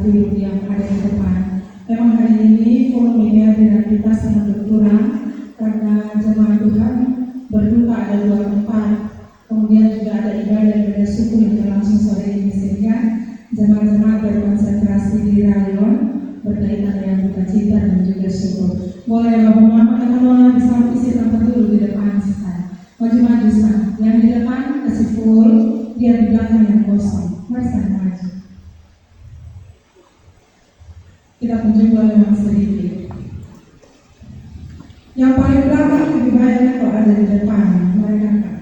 duduk yang ada di depan. Memang hari ini volumenya dengan kita sangat berkurang karena jemaat Tuhan berduka ada 2 tempat. Kemudian juga ada ibadah syukur yang berlangsung sore ini, sehingga jemaat-jemaat berkonsentrasi di rayon berkaitan dengan sukacita dan juga syukur. Boleh Bapak Mama atau Mama bisa isi tempat dulu di depan sisa. Maju-maju sana. Yang di depan kasih full, biar di belakang yang kosong. Maju. Kita pun juga memang sedikit. Yang paling belakang lebih banyak kalau ada di depan. Mereka kan.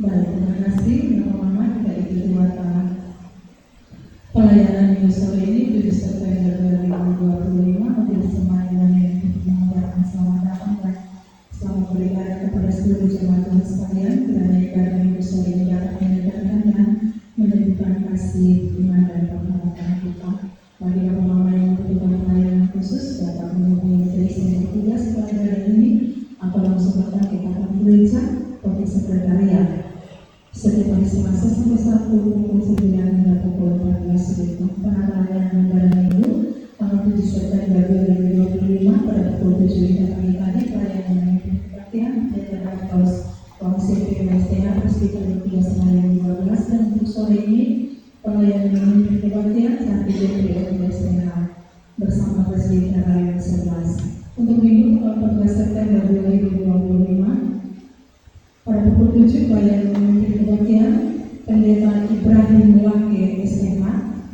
Baik, terima kasih Bapak Mama. Kita ikuti pelayanan minggu sore ini 7 September 2025 untuk semuanya yang mengucapkan selamat datang dan selamat beribadah kepada seluruh jemaat Tuhan sekalian. Kiranya ibadah minggu sore ini dapat meningkatkan dan menunjukkan kasih iman dan penghormatan kita. Bagi Bapak Mama yang membutuhkan pelayanan khusus dapat menghubungi Grace yang bertugas setelah ibadah ini atau langsung datang ke kantor gereja atau sekretariat. Setiap hari Selasa sampai Sabtu pukul 9 hingga pukul 14 WIB. Pelayanan ibadah minggu tanggal 7 September 2025 pada pukul 7 hingga pagi tadi pelayanan memimpin kebaktian Jajaran Kaus Kongsi PMSTH Presbyter 3 Senayan 12, dan untuk sore ini pelayanan memimpin kebaktian Santi JPO PMSTH bersama Presbyter Rayon 11. Untuk minggu tanggal 14 September 2025 pada pukul 7 pelayanan memimpin kebaktian Pendeta Ibrahim Lake SMH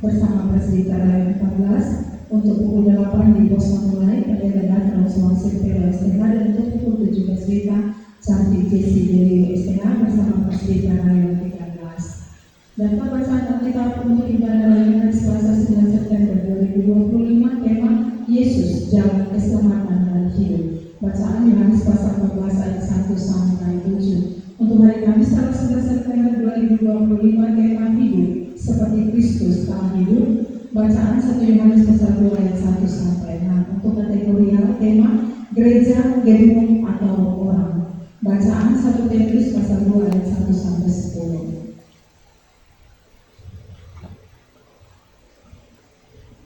bersama Presbyter Rayon 14. Untuk pukul 8 di pos mulai Pendeta Daftar Sulawesi SMH, dan untuk pukul 17 WIB Cantik Jesi dari SMH bersama Presbyter Rayon 13. Dan pembacaan Alkitab untuk ibadah layanan Selasa 9 September 2025 tema Yesus Jalan Keselamatan dan Hidup. Bacaan Yohanes pasal 14 ayat 1 sampai 7. Untuk hari Kamis tanggal 11 September 2025 tema hidup seperti Kristus telah hidup. Bacaan 1 Yohanes pasal 2 ayat 1 sampai 6. Untuk kategorial tema gereja, gedung atau orang. Bacaan 1 Petrus pasal 2 ayat 1 sampai 10.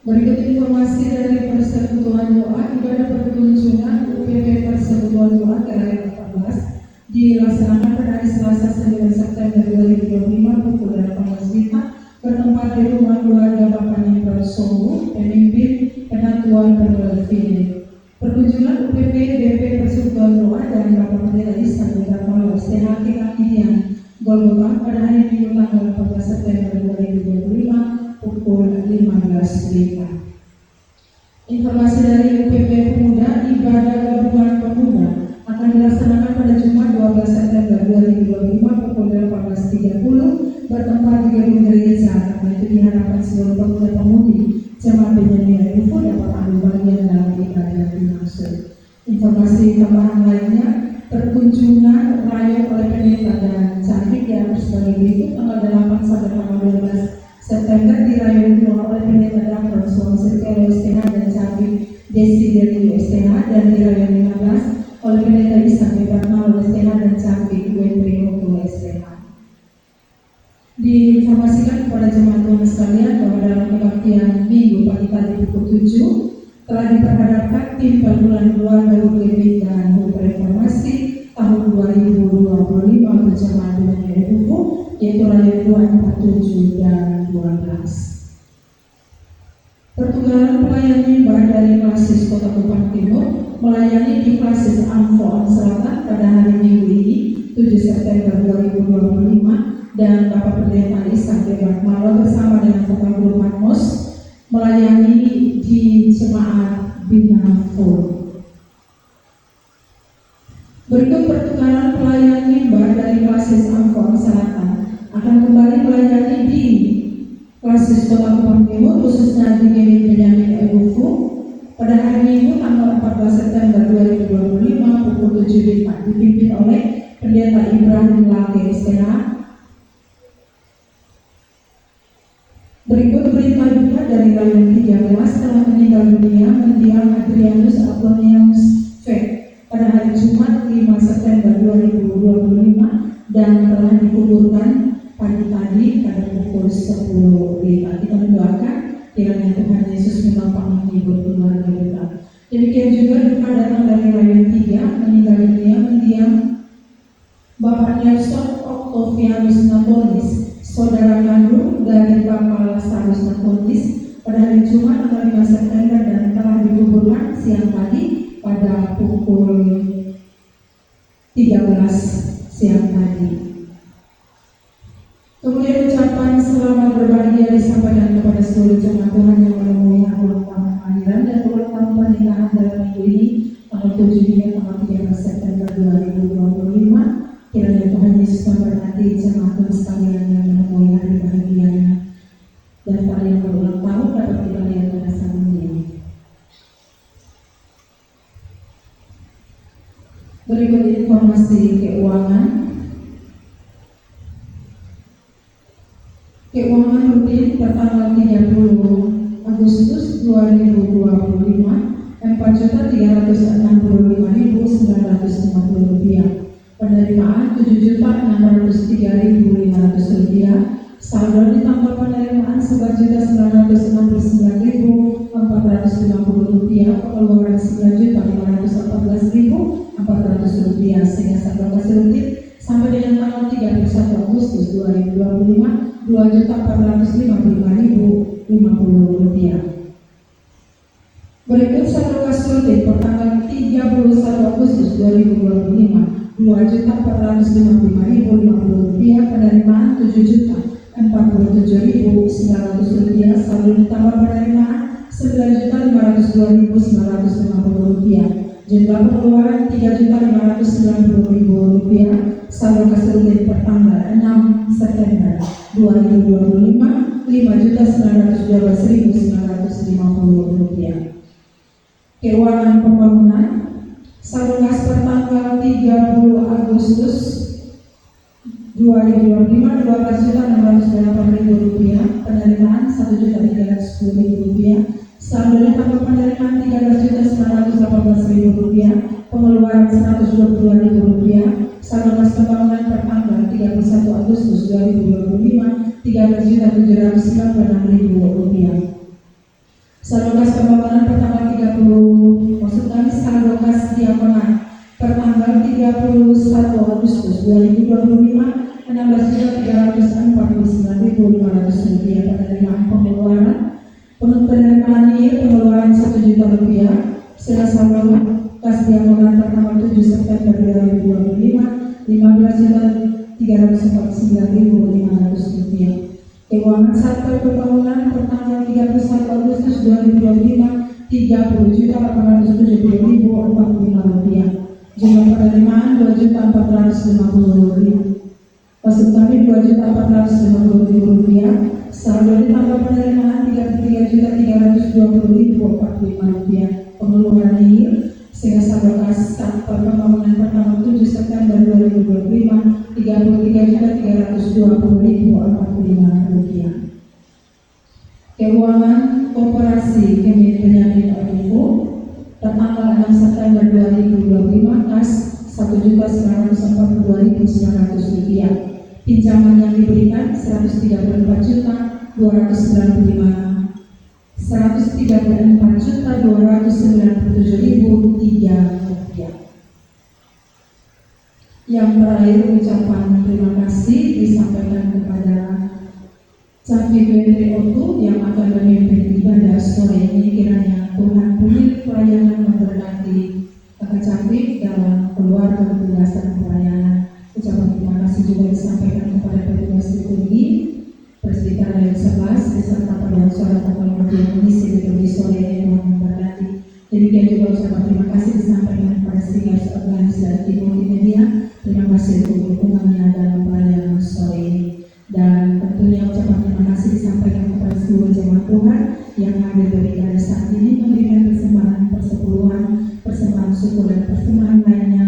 Berikut informasi dari Persekutuan Doa. Ibadah perkunjungan UPP Persekutuan Doa Rayon 14 dilaksanakan pada hari Selasa 9 September 2025 pukul 18 WIB bertempat di rumah keluarga Bapak Nimrod Sowu, pemimpin Penatuan Pengelola Philip. Perkunjungan UPP BP Persekutuan Doa dan Bapak Pendeta Ishak Dharma STH Kekinian Golgota pada hari Minggu tanggal 14 September 2025 pukul 15 WIB. Informasi dari UPP Pemuda, ibadah gabungan pemuda akan dilaksanakan pada Jumat 12 September 2025 pukul 18.30 bertempat di gedung gereja. Karena itu diharapkan seluruh pemuda-pemudi jemaat Benyamin UFO dapat ambil bagian dalam ibadah dimaksud. Informasi tambahan lainnya, perkunjungan rayon oleh pendeta dan cantik yang sebagai berikut: tanggal 8 sampai tanggal 12 September di rayon dua oleh pendeta Daftar Sulawesi STH dan cantik Desi dari STH, dan di rayon 15 oleh pendeta Ishak Dharma STH dan cantik Wendri STH. Diinformasikan kepada jemaat Tuhan sekalian bahwa dalam kebaktian minggu pagi tadi pukul 7 telah diperhadapkan tim perguruan keluarga UGB dan HUB Reformasi tahun 2025 untuk jemaat Benyamin UFO, yaitu rayon 247 dan 12. Pertukaran pelayan mimbar dari Klasis Kota Kupang Timur melayani di Klasis Amfoan Selatan pada hari Minggu ini 7 September 2025, dan Bapak Pendeta Ishak Dharma bersama dengan Bapak Guru Matmos melayani di jemaat Bina Full. Berikut pertukaran pelayan mimbar dari Klasis Amfoan Selatan akan kembali melayani di Klasis Kota Kupang Timur, khususnya di Benyamin UFO pada hari Minggu tanggal 14 September 2025 pukul 7 WIB dipimpin oleh Pendeta Ibrahim Lake STH. Berikut berita duka dari Layan 13 telah meninggal dunia mendiang Adrianus Aponius V pada hari Jumat 5 September 2025 dan telah dikuburkan pagi tadi pada pukul 10 kita mendoakan kiranya Tuhan Yesus menopang menghibur keluarga kita. Demikian juga duka datang dari Layan 3 meninggal dunia mendiang Bapak Nelson Octavianus Napolis, saudara kandung dari Bapak Lazarus Napolis pada hari Jumat tanggal 5 September dan telah dikuburkan siang tadi pada pukul 13 siang tadi. Kemudian ucapan selamat berbahagia disampaikan kepada seluruh jemaat Tuhan yang menemui ulang tahun kelahiran dan ulang tahun pernikahan dalam minggu ini tanggal 7 hingga tanggal 13 September 2025. Kiranya Tuhan Yesus memberkati jemaat Tuhan sekalian yang menemui hari bahagianya dan para yang berulang tahun dapat kita lihat pada saat ini. Berikut informasi keuangan. Keuangan rutin pertanggal 30 Agustus 2025 Rp4.365.950 rupiah. Penerimaan Rp7.603.500, saldo ditambah penerimaan Rp11.969.450, pengeluaran Rp9.514.400, sehingga saldo kas rutin sampai dengan tanggal 31 Agustus 2025 Rp2.455.050. Berikut saldo kas rutin per tanggal 31 Agustus 2025 Rp2.455.050, penerimaan Rp7.047.900, saldo ditambah penerimaan Rp9.502.950, jumlah pengeluaran Rp3.590.000, saldo kas rutin per tanggal 6 September 2025 Rp5.912.950. Keuangan pembangunan, saldo kas per tanggal 30 Agustus 2025 Rp12.608.000, penerimaan Rp1.310.000, saldo ditambah penerimaan Rp3.918.000, pengeluaran Rp122.000, saldo kas pembangunan per tanggal 31 Agustus 2025 Rp13.796.000. Saldo kas pembangunan per tanggal 30, maksud kami saldo kas diakonat per tanggal 31 Agustus 2025 Rp16.349.500, penerimaan pengeluaran pengeluaran Rp1.000.000, sehingga saldo kas diakonat per tanggal 7 September 2025 Rp15.349.500. Keuangan sektor pembangunan per tanggal 31 Agustus 2025 Rp30.870.045. Jumlah penerimaan Rp2.450.000. Maksud kami Rp2.450.000. Saldo ditambah penerimaan Rp33.320.045. Pengeluaran nihil, sehingga saldo kas sektor pembangunan per tanggal 7 September 2025 Rp33.320.045. Keuangan koperasi Kemit Benyamin Odivo tertanggal 6 September 2025 kas Rp1.942.900. Pinjaman yang diberikan Rp134.297.003. Yang terakhir, ucapan terima kasih disampaikan kepada Cafi Petri Otu yang akan memimpin ibadah sore ini. Kiranya Tuhan pemilik pelayanan memberkati Kakak Cafi dalam keluarga ketugasan pelayanan. Ucapan terima kasih juga disampaikan kepada petugas liturgi Presbiter Layan 11 beserta paduan suara tokoh yang mengisi liturgi sore ini. Tuhan memberkati. Demikian juga ucapan terima kasih disampaikan kepada Singers Organisasi Multimedia. Terima kasih untuk dukungannya dalam pelayanan sore ini. Dan tentunya ucapan terima kasih disampaikan kepada seluruh jemaat Tuhan yang hadir dari ibadah saat ini, memberikan persembahan persepuluhan, persembahan syukur dan persembahan lainnya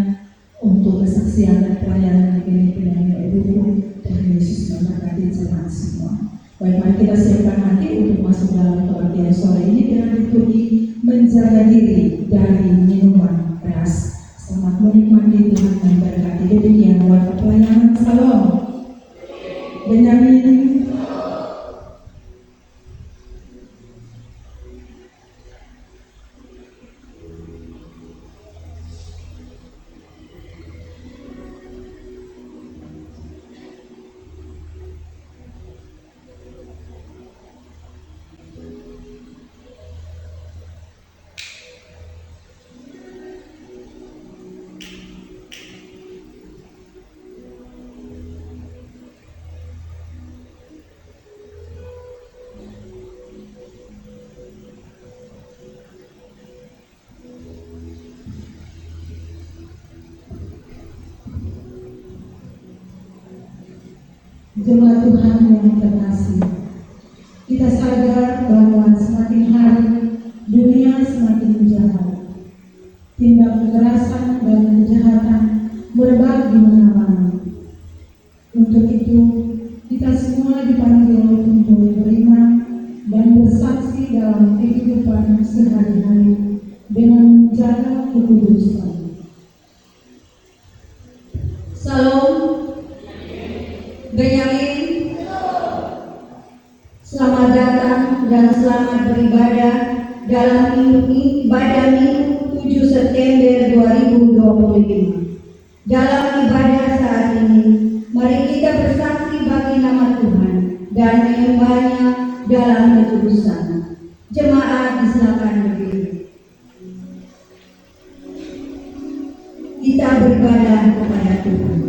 untuk kesaksian dan pelayanan di gereja Benyamin Odivo. Tuhan Yesus memberkati jemaat semua. Baik, mari kita siapkan hati untuk masuk dalam kebaktian sore ini dengan liturgi menjaga diri dari minuman keras. Selamat menikmati, Tuhan memberkati. Demikian buat pelayanan. Salam. Benyamin. Jemaat Tuhan yang terkasih, kita sadar bahwa semakin hari dunia semakin jahat. Tindak kekerasan dan kejahatan merebak di mana-mana. Untuk itu, kita semua dipanggil untuk beriman dan bersaksi dalam kehidupan sehari-hari dengan menjaga kekudusan. Salam. Benyamin, selamat datang dan selamat beribadah dalam ibadah Minggu 7 September 2025. Dalam ibadah saat ini, mari kita bersaksi bagi nama Tuhan dan menyembahnya dalam kekudusan. Jemaat disilakan berdiri. Kita beribadah kepada Tuhan.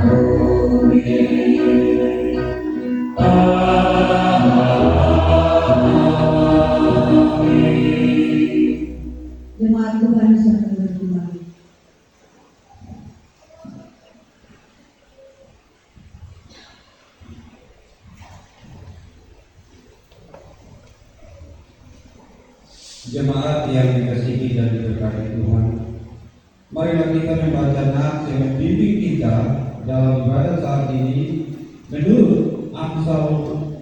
Aku Jemaat yang dikasihi dan diberkati Tuhan, marilah kita membaca nats yang membimbing kita dalam ibadah saat ini menurut Amsal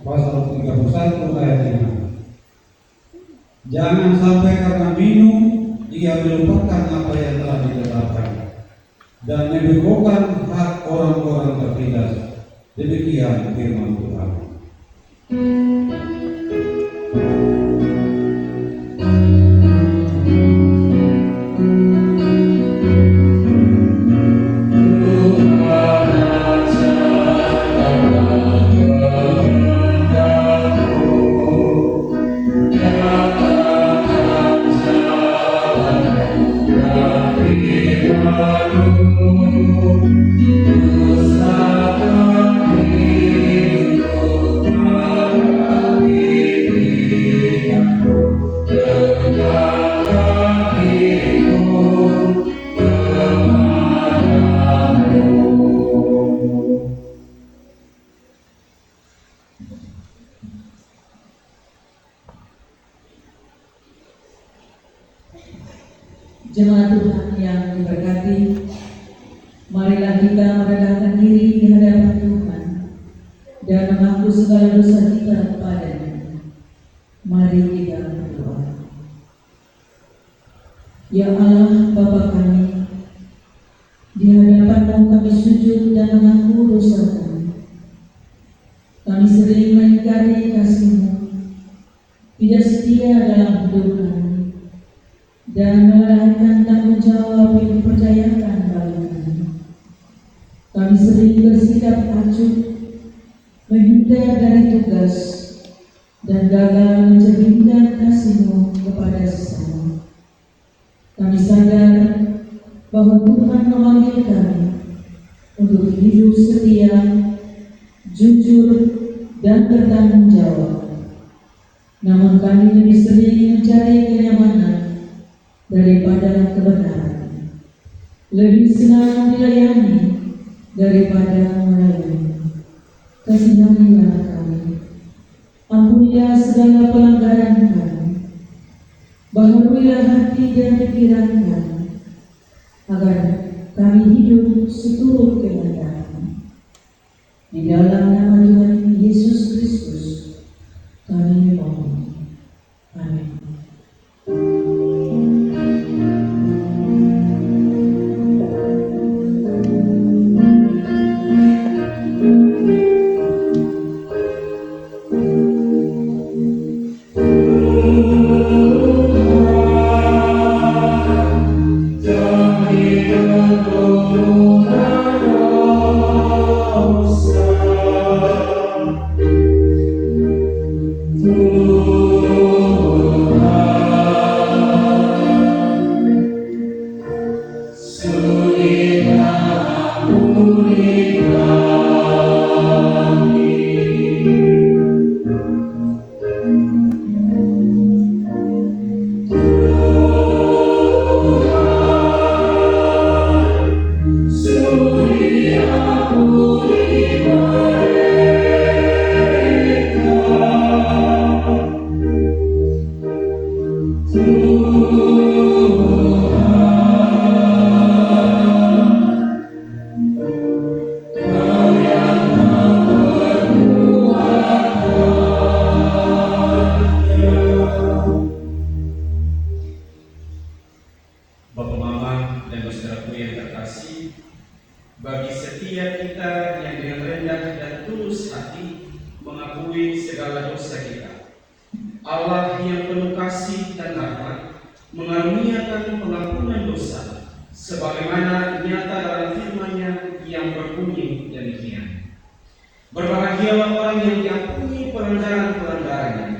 pasal 31 ayat 5. Jangan sampai karena minum ia melupakan apa yang telah ditetapkan dan membebokkan hak orang-orang tertindas. Demikian firman Tuhan. Jemaat Tuhan yang diberkati, marilah kita merendahkan diri di hadapan Tuhan dan mengaku segala dosa kita kepada-Nya. Mari kita berdoa. Ya Allah, Bapa kami, di hadapan-Mu kami sujud dan mengaku dosa kami. Kami sering mengingkari kasih-Mu, tidak setia dalam hidup kami, dan melalaikan tanggung jawab yang dipercayakan bagi kami. Kami sering bersikap acuh, menghindar dari tugas, dan gagal mencerminkan kasih-Mu kepada sesama. Kami sadar bahwa Tuhan memanggil kami untuk hidup setia, jujur, dan bertanggung jawab. Namun kami lebih sering mencari kenyamanan daripada kebenaran, lebih senang dilayani daripada melayani. Kasihanilah kami, ampunilah segala pelanggaran kami, baharuilah hati dan pikiran kami, agar kami hidup seturut kehendak-Mu. Di dalam nama Tuhan Yesus Kristus kami mohon. Amin. Bapak Mama dan saudaraku yang terkasih, bagi setiap kita yang dengan rendah dan tulus hati mengakui segala dosa kita, Allah yang penuh kasih dan rahmat mengaruniakan pengampunan dosa, sebagaimana nyata dalam firman-Nya yang berbunyi demikian. Berbahagialah orang yang diampuni pelanggaran-pelanggarannya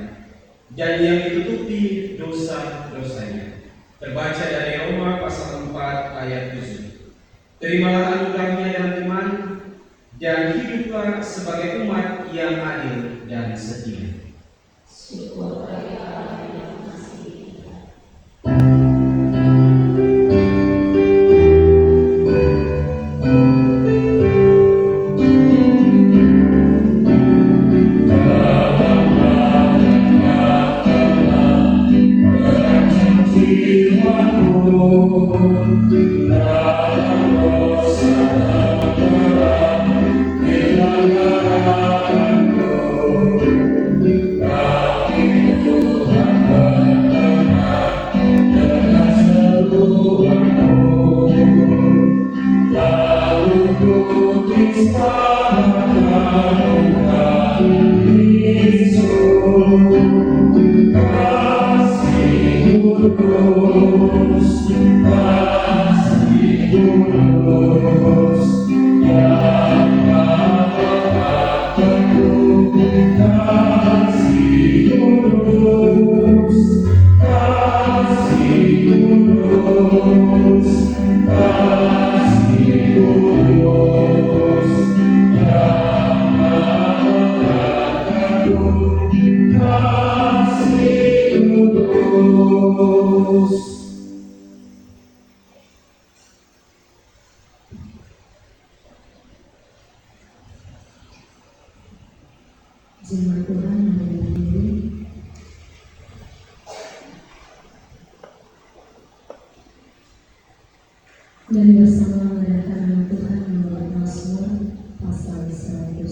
dan yang ditutupi dosa-dosanya. Terbaca dari Roma pasal 4 ayat 7. Terimalah anugerah-Nya dan iman, dan hiduplah sebagai umat yang adil dan setia. Syukur bagi Allah yang mengasihi kita. Dalam dan bersama mendatangkan Tuhan menurut Mazmur pasal 112.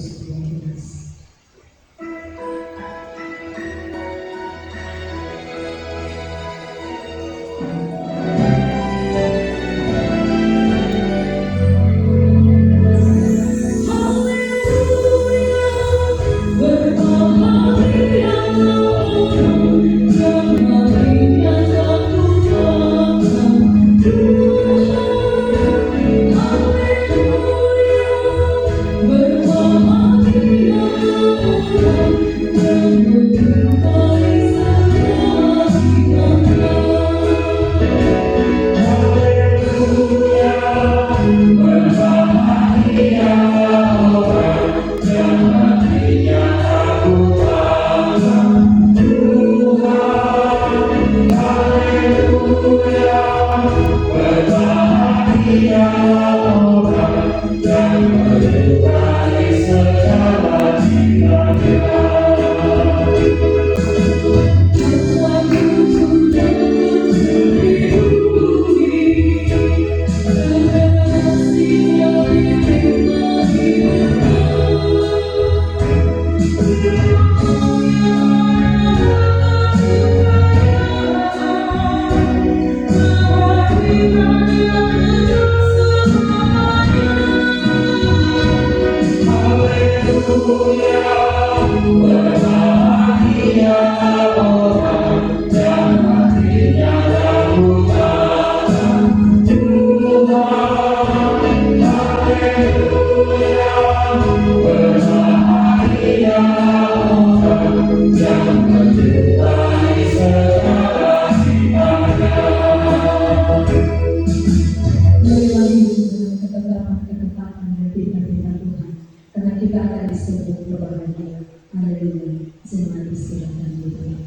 Karena kita akan disebut berbahagia. Haleluya. Selamat istirahat di Tuhan.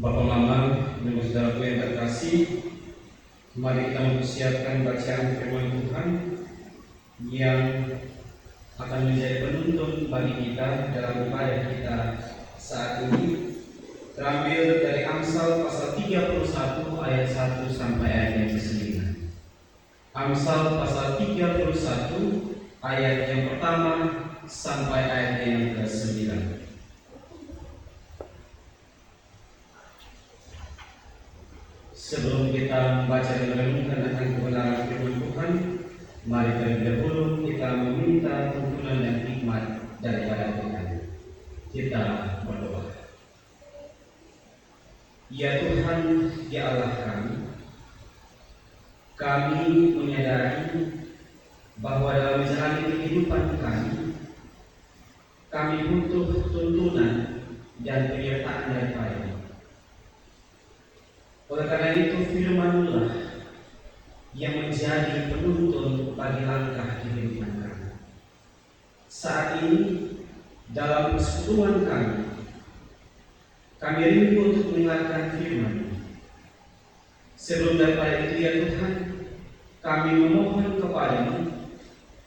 Bapak Mama dan saudaraku yang terkasih, mari kita mempersiapkan bacaan firman Tuhan yang akan menjadi penuntun bagi kita dalam ibadah kita saat ini. Terambil dari Amsal pasal 31 ayat 1 sampai ayat yang ke-9. Amsal pasal 31 ayat yang pertama sampai ayat yang ke-9. Sebelum kita membaca dan merenungkan akan kebenaran firman Tuhan, mari terlebih dahulu kita meminta tuntunan dan hikmat daripada Tuhan. Kita berdoa. Ya Tuhan, ya Allah kami menyadari bahwa dalam menjalani kehidupan kami butuh tuntunan dan penyertaan daripada-Mu. Oleh karena itu, firman-Mu yang menjadi penuntun bagi langkah kehidupan kami. Saat ini, dalam persekutuan kami rindu untuk mendengarkan firman. Sebelum daripada itu, ya Tuhan, kami memohon kepada-Mu,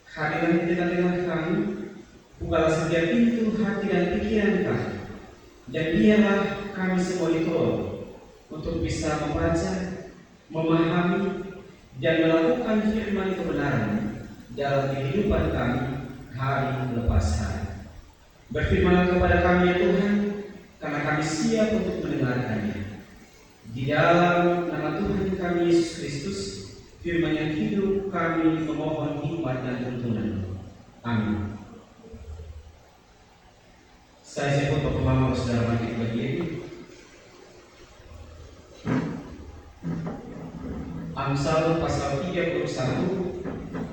hadirlah di tengah-tengah kami, bukalah setiap pintu hati dan pikiran kami, dan biarlah kami semua ditolong untuk bisa membaca, memahami, dan melakukan firman kebenaran dalam kehidupan kami hari lepas hari. Berfirmanlah kepada kami, ya Tuhan, karena kami siap untuk mendengarkannya. Di dalam nama Tuhan kami Yesus Kristus, firman yang hidup, kami memohon hikmat dan tuntunan. Amin. Saya sebut Bapak Mama Saudara Mati berdiri. Amsal pasal 31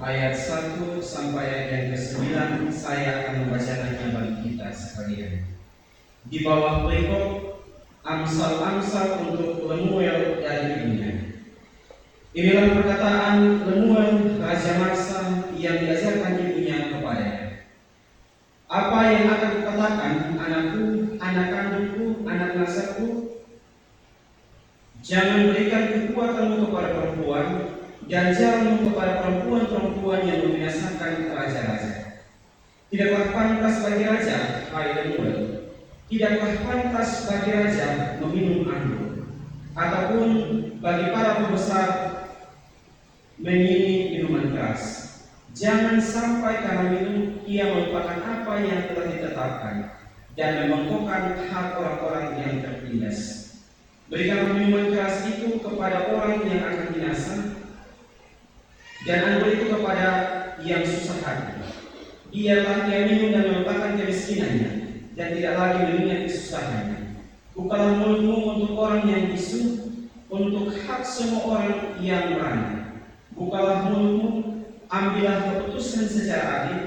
ayat 1 sampai ayat yang ke-9, saya akan membacakannya bagi kita sekalian. Di bawah perikop Amsal-Amsal untuk Lemuel dari ibunya. Inilah perkataan Lemuel Raja Marsa yang diajarkan ibunya kepadanya. Apa yang akan kukatakan, anakku, anak kandungku, anak nasabku? Jangan berikan kekuatanmu kepada perempuan, dan jangan kepada perempuan-perempuan yang membinasakan raja-raja. Tidaklah pantas bagi raja, hai Lemuel, tidaklah pantas bagi raja meminum anggur, ataupun bagi para pembesar menginum minuman keras. Jangan sampai karena minum ia melupakan apa yang telah ditetapkan dan membengkokkan hak orang-orang yang tertindas. Berikanlah minuman keras itu kepada orang yang akan binasa, dan anggur itu kepada yang susah hati. Biarlah ia minum dan melupakan kemiskinannya, dan tidak lagi mengingat kesusahannya. Bukalah mulutmu untuk orang yang bisu, untuk hak semua orang yang merana. Bukalah mulutmu, ambillah keputusan secara adil,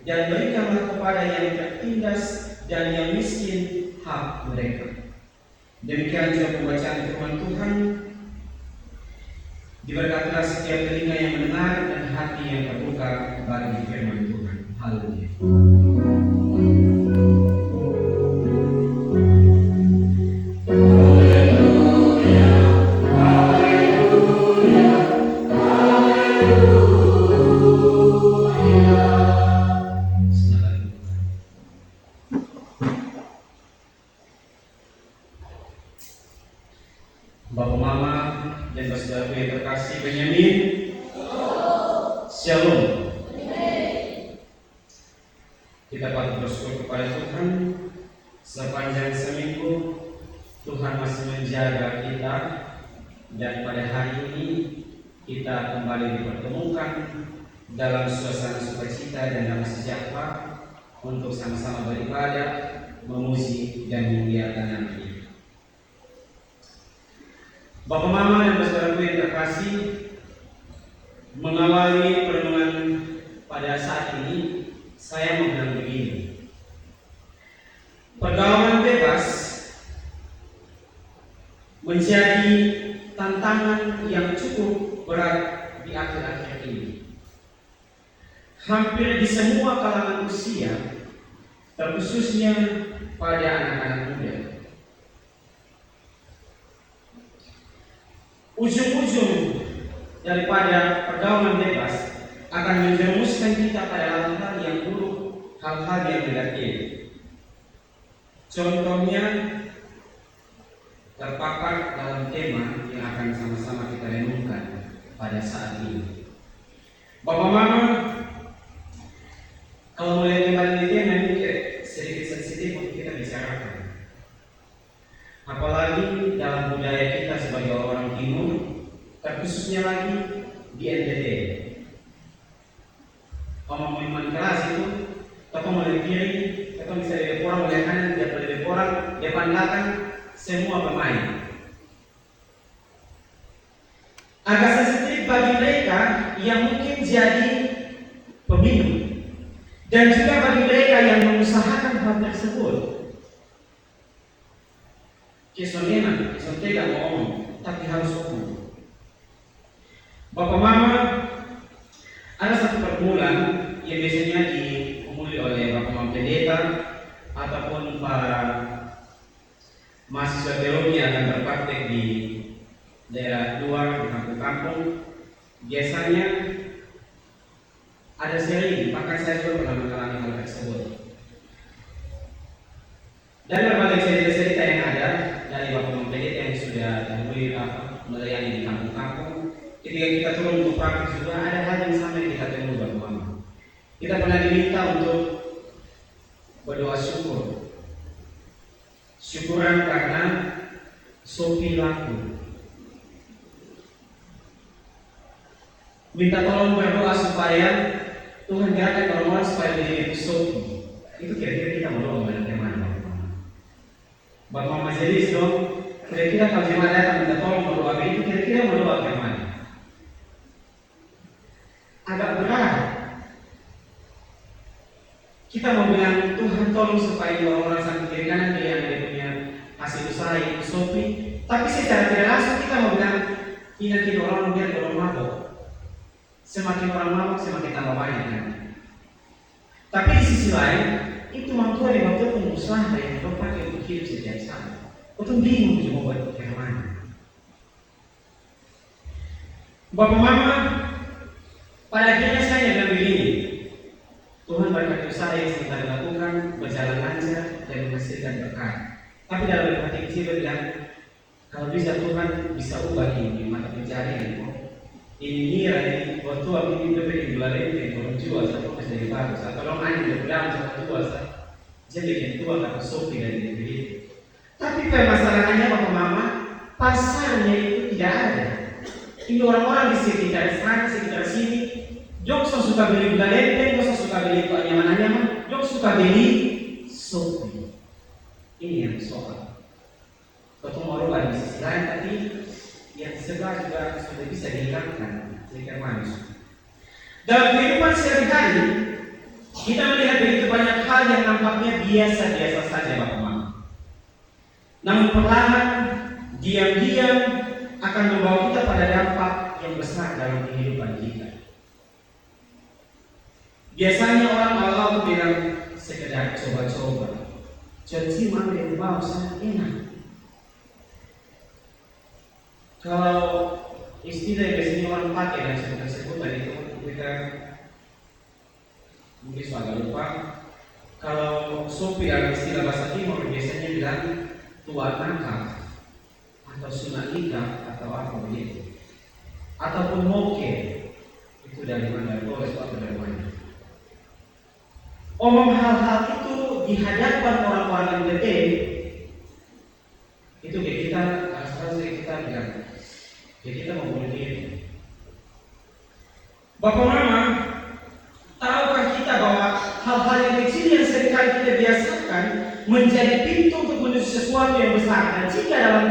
dan berikanlah kepada yang tertindas dan yang miskin hak mereka. Demikian juga pembacaan firman Tuhan. Diberkatilah setiap telinga yang mendengar dan hati yang terbuka bagi firman Tuhan. Haleluya. Bapak Mama dan saudaraku yang terkasih Benyamin, Shalom. Kita patut bersyukur kepada Tuhan sepanjang seminggu Tuhan masih menjaga kita, dan pada hari ini kita kembali dipertemukan dalam suasana sukacita dan damai sejahtera untuk sama-sama beribadah, memuji dan memuliakan Nama Dia. Bapak Mama dan saudaraku yang terkasih, mengawali perenungan pada saat ini saya mau bilang begini. Pergaulan bebas menjadi tantangan yang cukup berat di akhir-akhir ini. Hampir di semua kalangan usia, terkhususnya pada anak-anak muda. Ujung-ujung daripada pergaulan bebas akan menjerumuskan kita pada hal-hal yang buruk, hal-hal yang negatif. Contohnya terpapar dalam tema yang akan sama-sama kita renungkan pada saat ini. Bapak Mama, kalau mulai kembali tema ini sedikit sensitif untuk kita bicarakan. Apalagi dalam budaya kita sebagai orang Timur, terkhususnya lagi di NTT. Kalau mau minuman keras itu, kita mulai kiri, kita bisa lebih orang mulai kanan, tidak boleh lebih orang, depan belakang, semua pemain. Agak sensitif bagi mereka yang mungkin jadi peminum, dan juga bagi mereka yang mengusahakan hal tersebut. Kisah tidak bohong, tapi harus hukum. Bapak Mama, ada satu pergumulan yang biasanya diumuli oleh Bapak Mama Pendeta ataupun para mahasiswa teologi yang akan berpraktek di daerah luar, di kampung-kampung. Biasanya ada sering, bahkan saya juga pernah mengalami hal tersebut. Dan berbagai cerita-cerita yang ada dari Bapak Mama Pendeta yang sudah dahulu melayani di kampung-kampung, ketika kita turun untuk praktik juga ada hal yang sama yang kita temui Bapak Mama. Kita pernah diminta untuk berdoa syukuran karena Sopi laku. Minta tolong berdoa supaya Tuhan gerakan orang-orang supaya menjadi Sopi. Itu kira-kira kita mau doa bagaimana Bapak Mama? Bapak Mama Jelis dong, kira-kira kalau jemaat datang minta tolong berdoa begitu, kira-kira mau doa bagaimana? Agak berat. Kita mau bilang Tuhan tolong supaya orang-orang sampai kiri kanan yang dia punya hasil usaha yang Sopi, tapi secara tidak langsung kita mau bilang ingatin orang biar orang mabok. Semakin orang mabok semakin tambah banyak kan. Tapi di sisi lain itu mantua yang waktu pengusaha yang pakai untuk hidup setiap saat. Itu bingung juga buat ke mana. Bapak Mama, pada akhirnya saya bilang begini, Tuhan berkati usaha yang kita lakukan berjalan lancar dan menghasilkan berkah. Tapi dalam hati kecil bilang, kalau bisa Tuhan bisa ubah ini mata pencarian kok. Ini nira ini waktu aku ini beri bulan ini orang jual satu menjadi bagus atau orang anjing berdalam satu jual jadi yang tua kata sopi dan begitu. Tapi permasalahannya Bapak Mama, pasarnya itu tidak ada. Ini orang-orang di sekitar sana, sekitar sini, jok suka beli bulan lempeng, jok suka beli anyaman-anyaman, jok suka beli sopi. Ini yang soal. Ketemu orang di sisi lain, tapi yang sebelah juga sudah bisa dihilangkan jika manusia. Dalam kehidupan sehari-hari kita melihat begitu banyak hal yang nampaknya biasa-biasa saja Bapak Mama. Namun perlahan, diam-diam akan membawa kita pada dampak yang besar dalam kehidupan kita. Biasanya orang awal bilang sekedar coba-coba. Jadi mana yang bau sangat enak. Kalau istilah yang biasanya orang pakai dan sebut-sebut itu kita mungkin agak lupa. Kalau sopi dalam istilah bahasa Timur biasanya bilang tua nangka atau sunat nikah atau apa begitu, ataupun moke itu dari mana? Polres atau dari mana? Omong hal-hal itu di hadapan orang-orang yang gede itu kayak kita kita bilang kayak kita mau bunuh diri. Bapak Mama, tahukah kita bahwa hal-hal yang kecil yang seringkali kita biasakan menjadi pintu untuk menuju sesuatu yang besar, dan jika dalam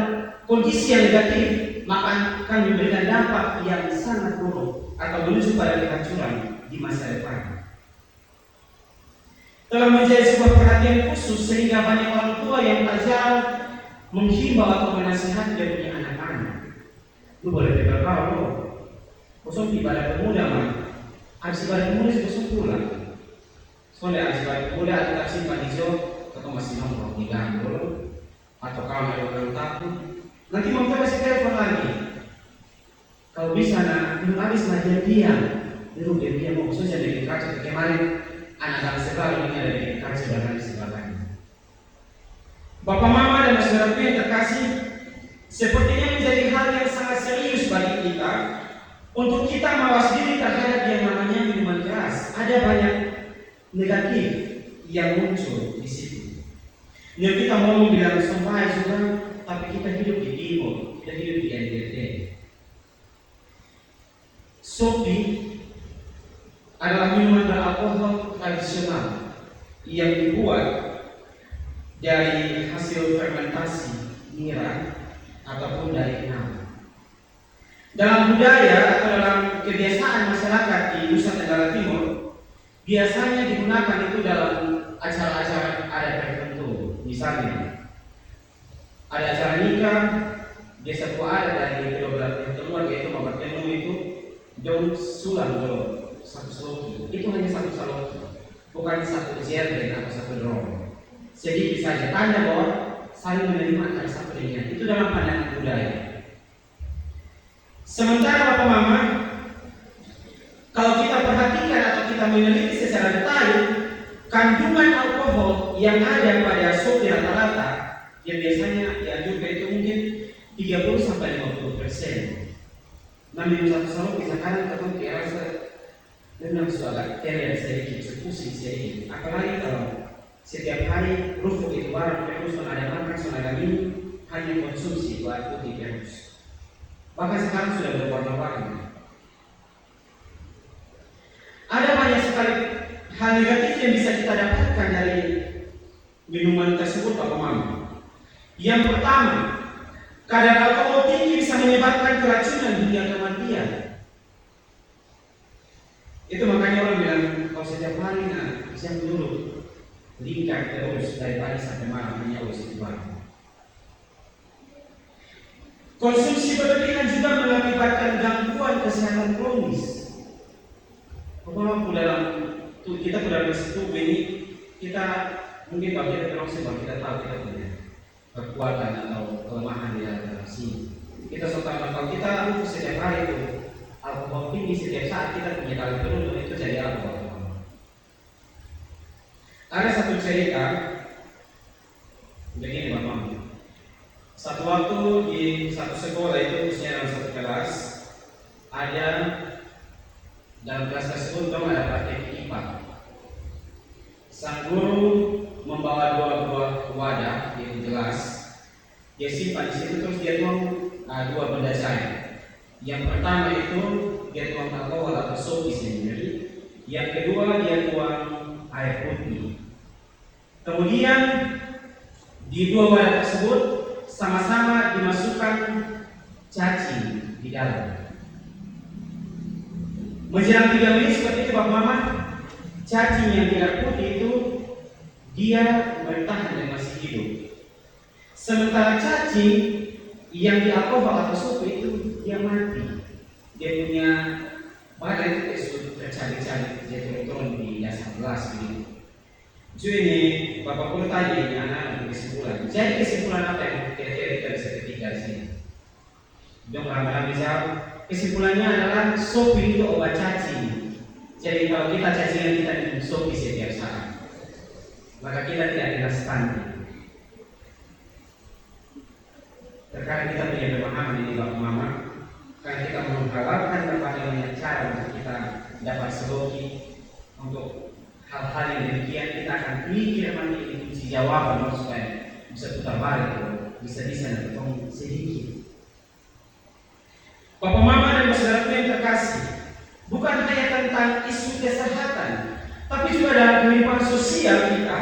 kondisi yang negatif maka akan memberikan dampak yang sangat buruk atau menuju pada kehancuran di masa depan. Telah menjadi sebuah perhatian khusus sehingga banyak orang tua yang tak jarang menghimbau atau menasihati dia punya anak-anak. Lu boleh pegang kau, kosong ibadah pemuda mah. Habis ibadah pemuda sih kosong pulang. Soalnya habis ibadah pemuda kita simpan di jauh, atau masih nongkrong di ganggu, atau kau melakukan takut. Nanti mau kita masih telepon lagi. Kalau bisa nak, belum habis ngajar dia, belum dia mau khususnya dari kaca kemarin. Anak-anak sebelah ini ada di kaca dan di sebelahnya. Bapak Mama dan saudaraku yang terkasih, sepertinya menjadi hal yang sangat serius bagi kita untuk kita mawas diri terhadap yang namanya minuman keras. Ada banyak negatif yang muncul di situ. Yang kita mau bilang sampai juga, tapi kita hidup di Timur, kita hidup di NTT. Sopi adalah minuman beralkohol tradisional yang dibuat dari hasil fermentasi nira ataupun dari enam. Dalam budaya atau dalam kebiasaan masyarakat di Nusa Tenggara Timur, biasanya digunakan itu dalam acara-acara adat tertentu. Misalnya, ada acara nikah, biasa ada dari kedua belah pihak keluarga itu bertemu itu daun sulam dulu. Satu sloki, itu hanya satu sloki, bukan satu jergen atau satu drum. Sedikit saja tanda bahwa saling menerima antara satu dengan itu dalam pandangan budaya. Sementara Bapak Mama, kalau kita perhatikan atau kita meneliti secara detail, kandungan alkohol yang ada pada sopi rata-rata yang biasanya dianjurkan itu mungkin 30-50%. Namun satu sloki sekarang ketemu di rasa memang sudah agak sedikit, pusing sedikit. Apalagi kalau setiap hari rufuk itu barang terus ada makan, ada minum, hanya konsumsi buat putih terus. Bahkan sekarang sudah berwarna-warni. Ada banyak sekali hal negatif yang bisa kita dapatkan dari minuman tersebut, Bapak Mama. Yang pertama, kadar alkohol tinggi bisa menyebabkan keracunan hingga kematian. Itu makanya orang bilang kalau setiap hari siang dulu lingkar terus dari pagi sampai malam hanya usia barang. Konsumsi berlebihan juga mengakibatkan gangguan kesehatan kronis. Kalau dalam kita dalam tubuh ini kita mungkin bagian orang sebab kita tahu kita punya kekuatan atau kelemahan di dalam sini. Kita serta kalau kita setiap hari itu alkohol tinggi setiap saat kita punya kali penuh itu jadi alkohol. guru membawa dua buah wadah yang jelas, dia simpan di situ, terus dia tuang dua benda cair. Yang pertama itu dia tuang alkohol atau sopi sendiri, yang kedua dia tuang air putih. Kemudian di dua wadah tersebut sama-sama dimasukkan cacing di dalam. Menjelang 3 menit seperti itu Bapak Mama, cacing yang di air putih itu dia bertahan dan masih hidup. Sementara cacing yang di alkohol atau sup itu dia mati. Dia punya badan itu sudah tercari-cari, dia turun di dasar gelas begitu. Jadi ini Bapak perlu tanya ini anak kesimpulan. Jadi kesimpulan apa yang kira-kira kita bisa ketika di sini? Dong ramai-ramai jawab. Kesimpulannya adalah sopi itu obat cacing. Jadi kalau kita cacingan kita minum sopi setiap saat, maka kita tidak kena stunting. Terkadang kita punya pemahaman ini Bapak Mama, karena kita mengharapkan berbagai banyak cara untuk kita dapat seloki untuk hal-hal yang demikian. Kita akan pikir ini kunci jawaban supaya bisa putar balik, bisa-bisa nanti sedikit. Bapak Mama dan saudaraku yang terkasih, bukan hanya tentang isu kesehatan, tapi juga dalam kehidupan sosial kita,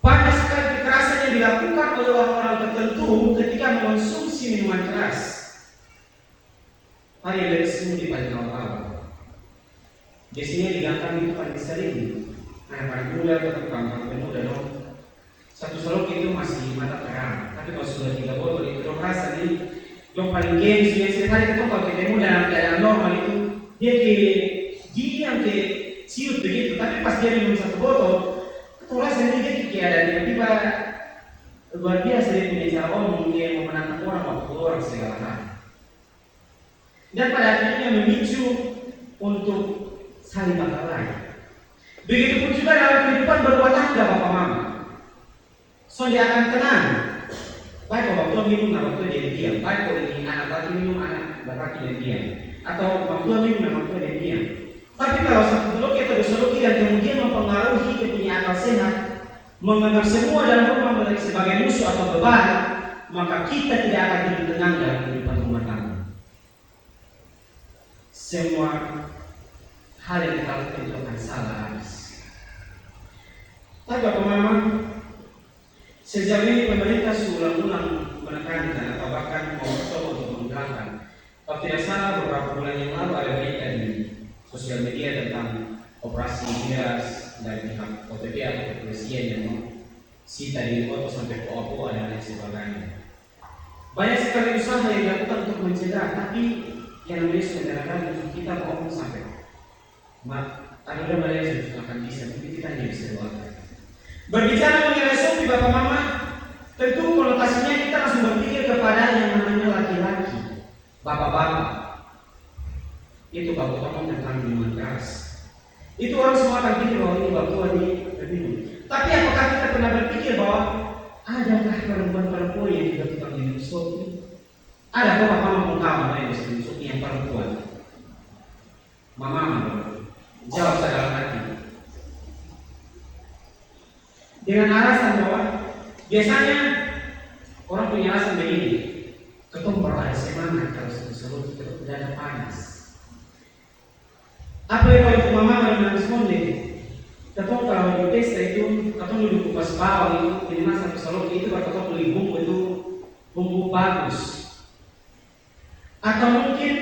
banyak sekali kekerasan yang dilakukan oleh orang-orang tertentu ketika mengonsumsi minuman keras. Hal yang lebih sering di paling awal. Biasanya digantang itu paling sering. Anak-anak muda atau kampung pemuda dong. Satu selok itu masih mata terang, tapi kalau sudah 3 botol itu rasa nih. Yang paling games, yang sekali itu kalau ketemu dalam keadaan normal itu dia diam ke ciut begitu, tapi pas dia minum 1 botol, itu rasanya dia kayak ada tiba-tiba luar biasa dia punya cara omong, dia mau menantang orang, waktu orang segala hal. Dan pada akhirnya memicu untuk saling berkelahi. Begitupun juga dalam kehidupan berumah tangga Bapak Mama. So dia akan tenang. Baik kalau waktu minum, waktu dia diam. Baik kalau ini anak laki minum, anak laki dia diam. Atau waktu minum, waktu dia diam. Tapi kalau satu loki atau dua loki dan kemudian mempengaruhi dia punya akal sehat, menganggap semua dalam rumah sebagai musuh atau beban, maka kita tidak akan hidup tenang dalam kehidupan rumah tangga. Semua hal yang kita lakukan itu akan salah habis. Tapi Bapak Mama, sejauh ini pemerintah ulang-ulang menekankan atau bahkan mencoba untuk menghilangkan. Kalau tidak salah beberapa bulan yang lalu ada berita di sosial media tentang operasi miras dari pihak OTP atau kepolisian yang sita di foto sampai ke Oppo dan lain sebagainya. Banyak sekali usaha yang dilakukan untuk mencegah, tapi yang namanya sebenarnya kita ngomong sampai ada Malaysia juga akan bisa, tapi kita hanya bisa doakan. Berbicara mengenai sopi Bapak Mama, tentu konotasinya kita langsung berpikir kepada yang namanya laki-laki, bapak-bapak. Itu bapak ngomong tentang minuman keras. Itu orang semua akan pikir bahwa ini bapak ini berminum. Tapi apakah kita pernah berpikir bahwa adakah perempuan-perempuan yang juga tukang minum sopi? Ada kok Bapak Mama tahu yang bisa minum sopi yang perempuan? Mama jawab saya dalam hati. Dengan alasan bahwa biasanya orang punya alasan begini, ketemu baru ada semangat kalau seru tidak ada panas. Apa yang kalau mama dengan responde? Ketemu kalau di pesta itu, ketemu duduk kupas bawang itu, minimal satu salon itu kalau ketemu beli bumbu itu bumbu bagus. Atau mungkin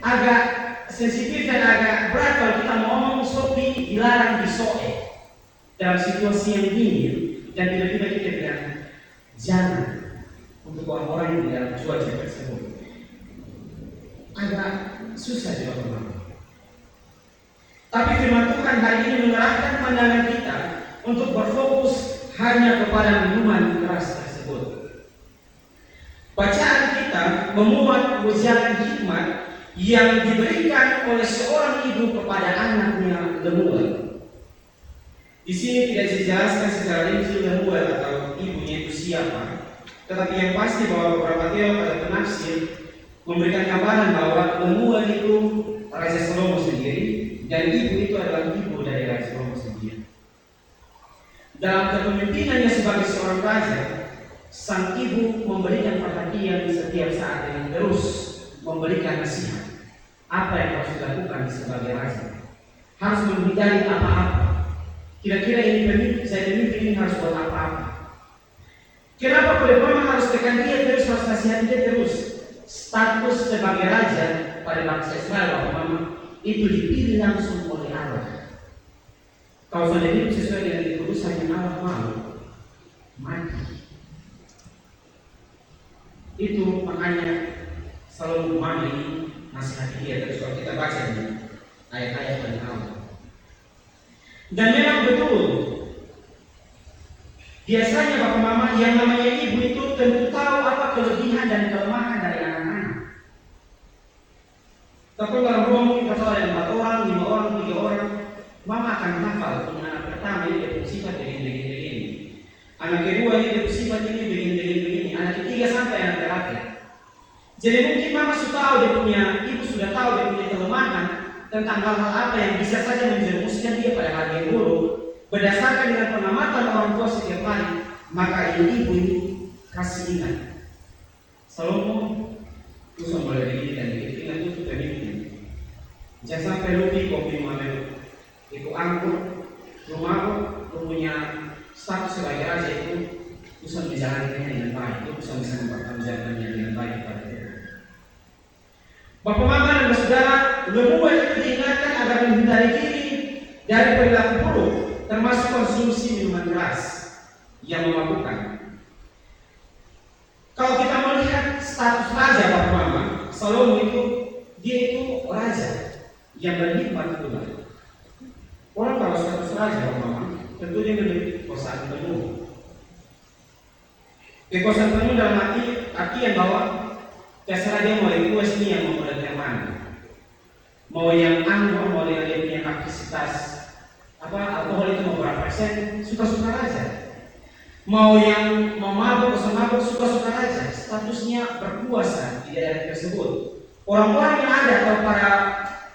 agak sensitif dan agak berat kalau kita ngomong sopi dilarang disoe dalam situasi yang dingin dan tiba-tiba kita bilang jangan untuk orang-orang yang di dalam cuaca tersebut. Agak susah juga teman. Tapi firman Tuhan hari ini mengerahkan pandangan kita untuk berfokus hanya kepada minuman keras tersebut. Bacaan kita memuat ujian hikmat yang diberikan oleh seorang ibu kepada anaknya Lemuel. Di sini tidak dijelaskan secara rinci Lemuel atau ibunya itu siapa, tetapi yang pasti bahwa beberapa teolog atau penafsir memberikan gambaran bahwa Lemuel itu Raja Salomo sendiri dan ibu itu adalah ibu dari Raja Salomo sendiri. Dalam kepemimpinannya sebagai seorang raja, sang ibu memberikan perhatian setiap saat dengan terus memberikan nasihat. Apa yang harus dilakukan sebagai raja? Harus menghindari apa-apa. Kira-kira saya pemimpin ini harus buat apa-apa. Kenapa Pada Mama harus tekan dia terus, harus nasihat dia terus? Status sebagai raja pada bangsa Israel, Bapak Mama, itu dipilih langsung oleh Allah. Kalau sudah hidup sesuai dengan keputusan yang Allah mau, mati. Itu makanya selalu Mama ini nasihat dia terus kalau kita baca ini ayat-ayat dari Allah. Dan memang betul, biasanya Bapak Mama yang namanya ibu itu tentu tahu apa kelebihan dan kelemahan dari anak-anak. Tapi dalam rumah mungkin kalau ada 4 orang, 5 orang, 3 orang, Mama akan hafal punya anak pertama ini dia bersifat begini. Anak kedua ini dia bersifat ini begini. Anak ketiga sampai anak terakhir. Jadi mungkin Mama sudah tahu ibu sudah tahu dia punya kelemahan tentang hal-hal apa yang bisa saja menjerumuskan dia pada hal yang buruk. Berdasarkan dengan pengamatan orang tua setiap hari, maka ibu ini kasih ingat. Salomo itu boleh diingat itu pemimpin. Jangan sampai lupa kau minum itu anggur, rumahku punya status sebagai raja itu bisa menjalankannya dengan baik, itu bisa mempertanggungjawabkannya dengan baik kepada Tuhan. Bapak, Mama, dan saudara, membuat itu diingatkan agar menghindari diri dari perilaku buruk, termasuk konsumsi minuman keras yang memabukkan. Kalau kita melihat status raja, Bapak Mama, Salomo itu dia itu raja yang berhikmat pula. Orang kalau status raja, Bapak Mama, tentu dia memiliki kekuasaan penuh. Kekuasaan penuh dalam artian bahwa terserah dia mau request nih yang mau dari yang mana, mau yang anggur, mau yang dia punya kapasitas alkohol itu mau berapa persen, suka-suka raja. Mau yang mau mabuk, suka-suka raja. Statusnya berkuasa di daerah tersebut. Orang-orang yang ada atau para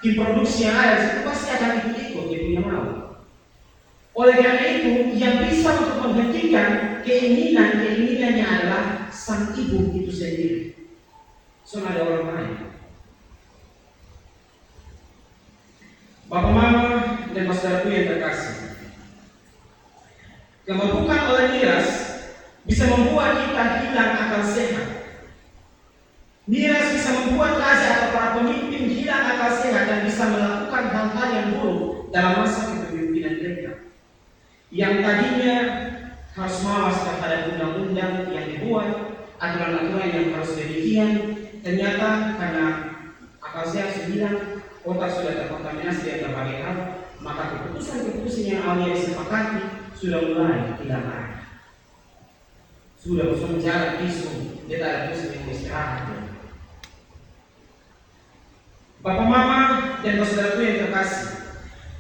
tim produksi yang ada itu pasti akan ikut dia punya mau. Oleh karena itu, yang bisa untuk menghentikan keinginannya adalah sang ibu itu sendiri. Soalnya ada orang lain. Bapak, Mama, dan saudaraku yang terkasih, kemabukan oleh miras bisa membuat kita hilang akal sehat. Miras bisa membuat raja atau para pemimpin hilang akal sehat dan bisa melakukan hal-hal yang buruk dalam masa kepemimpinan mereka. Yang tadinya harus mawas terhadap undang-undang yang dibuat, aturan-aturan yang harus demikian, ternyata karena akal sehat sudah hilang, otak sudah terkontaminasi dengan berbagai hal, maka keputusan-keputusan yang awalnya disepakati sudah mulai tidak ada. Sudah langsung jalan isu, dia tak ada pusing yang istirahat. Bapak, Mama, dan saudaraku yang terkasih,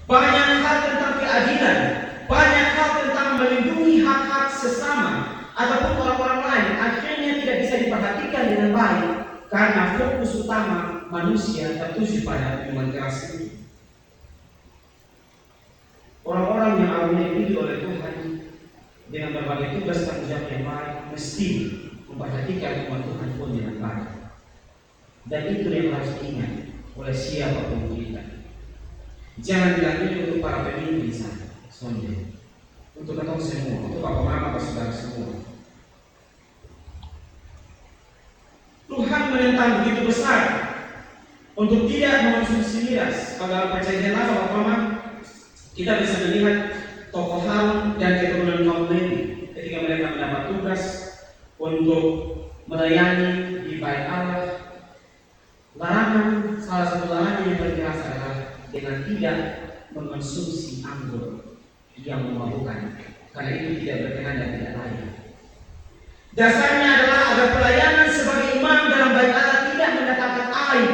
banyak hal tentang keadilan, banyak hal tentang melindungi hak-hak sesama ataupun orang-orang lain akhirnya tidak bisa diperhatikan dengan baik karena fokus utama manusia tertuju pada minuman keras itu. Orang-orang yang awalnya dipilih oleh Tuhan dengan berbagai tugas tanggung jawab yang baik mesti memperhatikan umat Tuhan pun dengan baik. Dan itu yang harus diingat oleh siapapun kita. Jangan bilang ini untuk para pemimpin saja, soalnya untuk kita semua, untuk Bapak, Mama, saudara semua. Tuhan menentang begitu besar untuk tidak mengonsumsi miras. Kalau dalam perjanjian lama, Bapak, Mama, kita bisa melihat tokoh Harun dan keturunan kaum Lewi ketika mereka mendapat tugas untuk melayani di bait Allah. Salah satu larangan yang berkeras adalah dengan tidak mengonsumsi anggur yang memabukkan, karena itu tidak berkenan dan tidak layak. Dasarnya adalah agar pelayanan sebagai imam dalam bait Allah tidak mendatangkan aib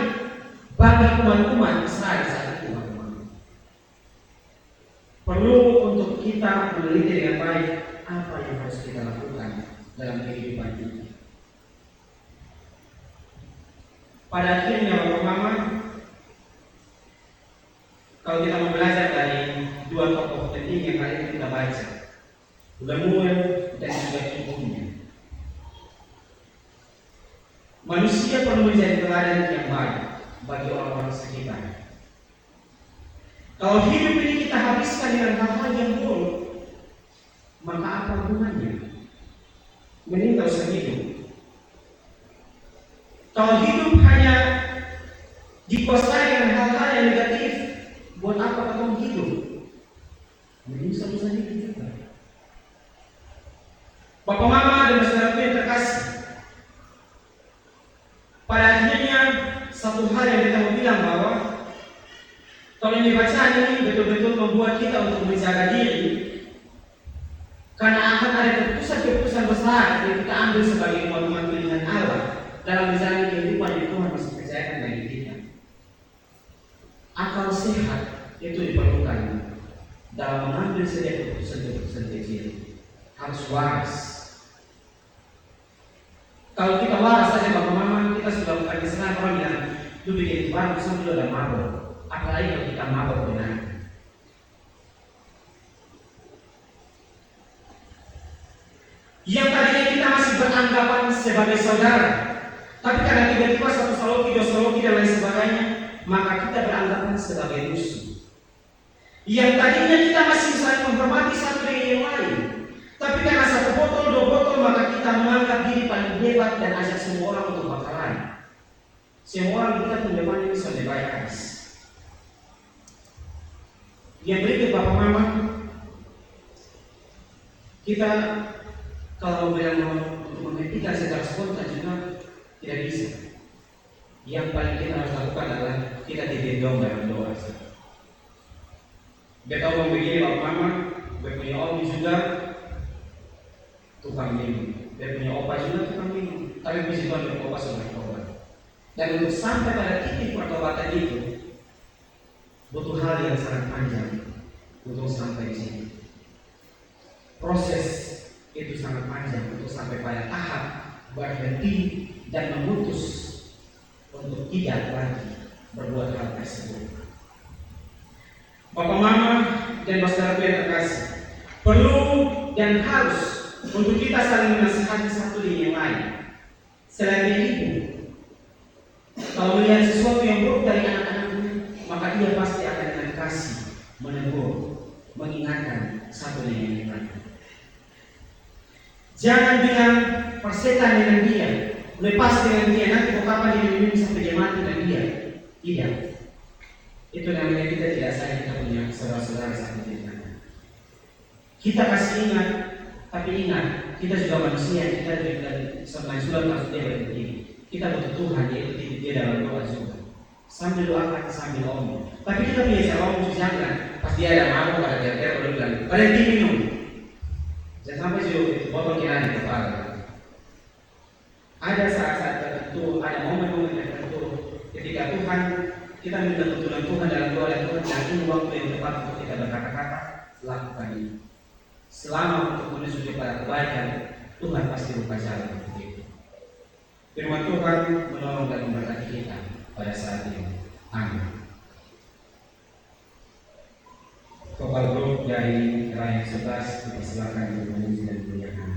bagi umat-umat Israel saat itu. Perlu untuk kita meneliti dengan baik apa yang harus kita lakukan dalam kehidupan kita. Pada akhirnya, Bapak, Mama, kalau kita mau belajar dari dua tokoh penting yang kali ini kita baca, Lemuel dan juga ibunya. Manusia perlu menjadi teladan yang baik bagi orang-orang sekitar. Kalau hidup ini kita habiskan dengan hal-hal yang buruk, maka apa gunanya? Mending tak usah hidup. Kalau hidup hanya dikuasai dengan hal-hal yang negatif, buat apa kamu hidup? Mending tak usah hidup juga. Bapak Mama dan saudaraku yang terkasih, pada akhirnya satu hal yang kita mau bilang bahwa kalau ini bacaan ini betul-betul membuat kita untuk menjaga diri, karena akan ada keputusan-keputusan besar yang kita ambil sebagai umat-umat pilihan Allah dalam menjalani kehidupan yang Tuhan masih percayakan bagi kita. Akal sehat itu diperlukan dalam mengambil setiap keputusan-keputusan kecil. Harus waras. Kalau kita waras saja Bapak Mama, kita sudah bukan kesalahan orang bilang, lu bikin barang sampai udah mabuk. Apalagi kalau kita mabuk benar. Yang tadinya kita masih beranggapan sebagai saudara, tapi karena tiba-tiba satu saloki, dua saloki dan lain sebagainya, maka kita beranggapan sebagai musuh. Yang tadinya kita masih saling menghormati satu dengan yang lain, tapi karena satu botol, dua botol, maka kita menganggap diri paling hebat dan ajak semua orang untuk bakalan. Semua orang kita punya ini sudah baik habis. Yang berikut Bapak Mama, kita kalau untuk menghentikan secara spontan juga tidak bisa. Yang paling kita harus lakukan adalah kita didorong dalam doa. Kita mau begini Bapak Mama, kita punya om juga tukang minum, kita punya opa juga tukang minum. Tapi puji Tuhan dari opa sudah bertobat. Dan untuk sampai pada titik pertobatan itu butuh hal yang sangat panjang untuk sampai di sini. Proses itu sangat panjang untuk sampai pada tahap berhenti dan memutus untuk tidak lagi berbuat hal tersebut. Bapak Mama dan saudaraku yang terkasih, perlu dan harus untuk kita saling menasihati satu dengan yang lain. Selain itu, kalau melihat sesuatu yang buruk dari anak-anaknya, maka dia pasti akan dengan kasih menegur, mengingatkan satu dengan yang lain. Jangan bilang persetan dengan dia, lepas dengan dia, nanti mau kapan dia minum sampai dia mati dengan dia. Tidak. Itu namanya kita tidak sayang kita punya saudara-saudara saat kita. Kita kasih ingat, tapi ingat kita juga manusia, kita juga selain sudah masuk dia begini. Kita butuh Tuhan, yaitu dia dalam doa juga. Sambil doakan, sambil omong. Tapi kita punya cara omong jangan. Pas dia ada mabuk, ada dia perlu bilang, berhenti minum. Jangan sampai juga botol kira di kepala. Ada saat-saat tertentu, ada momen-momen tertentu ketika Tuhan, kita minta tuntunan Tuhan dalam doa dan Tuhan dan ini waktu yang tepat untuk kita berkata-kata, lakukan ini. Selama untuk menuju kepada kebaikan, Tuhan pasti buka jalan untuk itu. Firman Tuhan menolong dan memberkati kita pada saat ini. Amin. Vokal grup dari Rakyat 11 dipersilakan untuk menyanyi dan menyanyikan.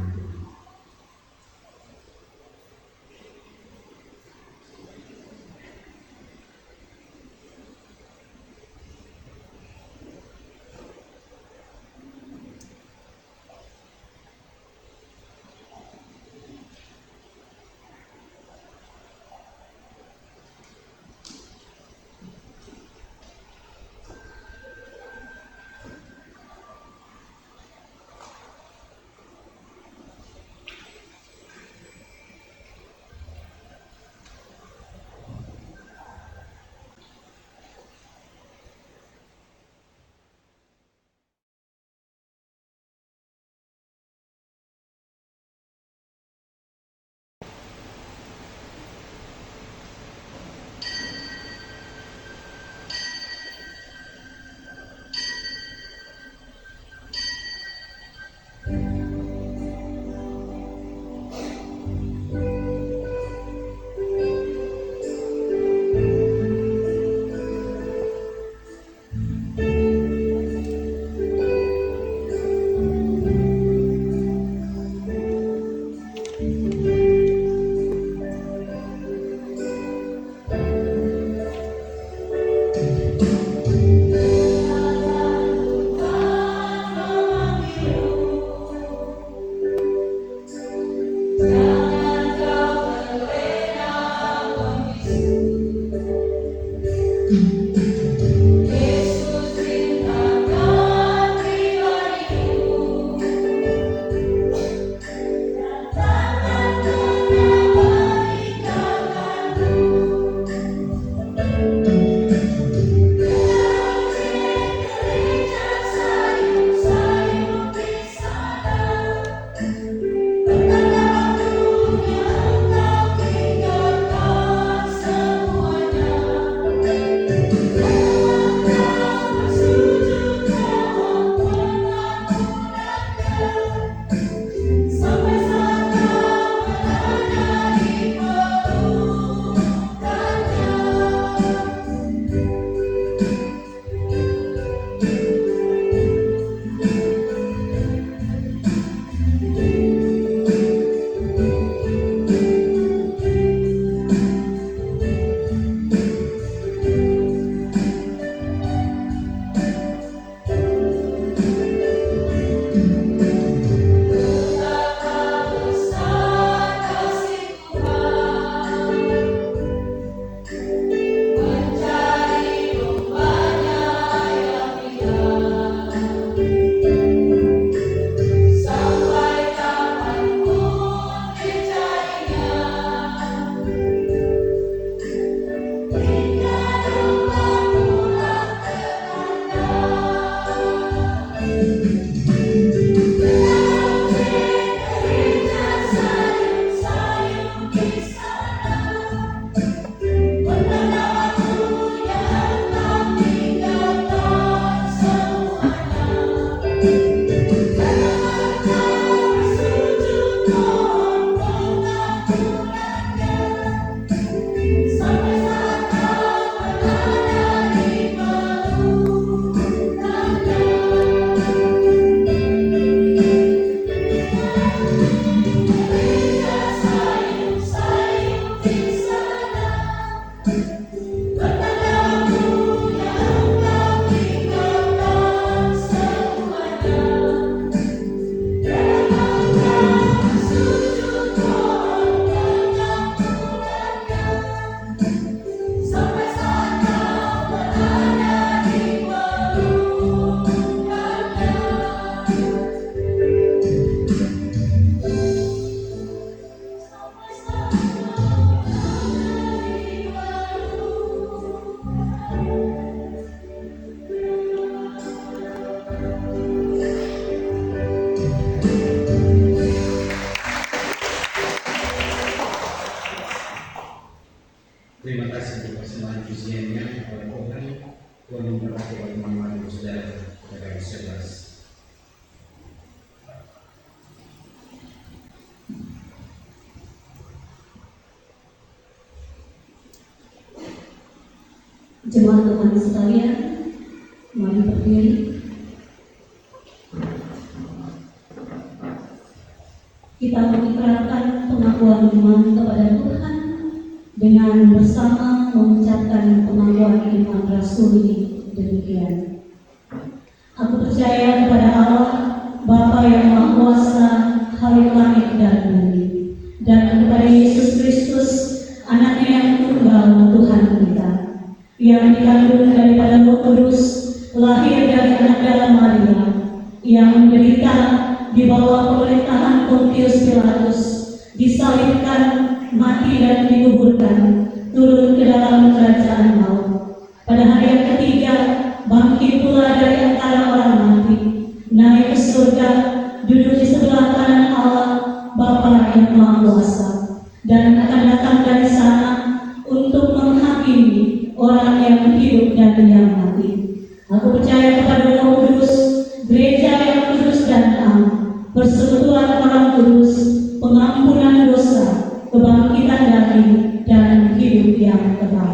Terima kasih untuk persembahan pujiannya kepada Tuhan. Tuhan memberkati teman-teman dan saudara pada 11. Jemaat Tuhan sekalian, mari berdiri. Kita mengikrarkan pengakuan iman kepada Tuhan dengan bersama mengucapkan pengakuan iman rasuli demikian. Aku percaya kepada Allah, Bapa yang Maha Kuasa, Khalik langit dan bumi, dan kepada Yesus Kristus, Anaknya yang tunggal Tuhan kita, yang dikandung daripada Roh Kudus, lahir dari anak darah Maria, yang menderita di bawah pemerintahan Pontius Pilatus, disalibkan, mati dan dikuburkan, turun ke dalam kerajaan maut. Pada hari yang ketiga, bangkit pula dari antara orang mati, naik ke surga, duduk di sebelah kanan Allah, Bapa yang Maha Kuasa, dan akan datang dari sana untuk menghakimi orang yang hidup dan yang mati. Aku percaya kepada Roh Kudus, gereja yang kudus dan am, persekutuan orang kudus, pengampunan dosa, kebangkitan daging, dan hidup yang kekal.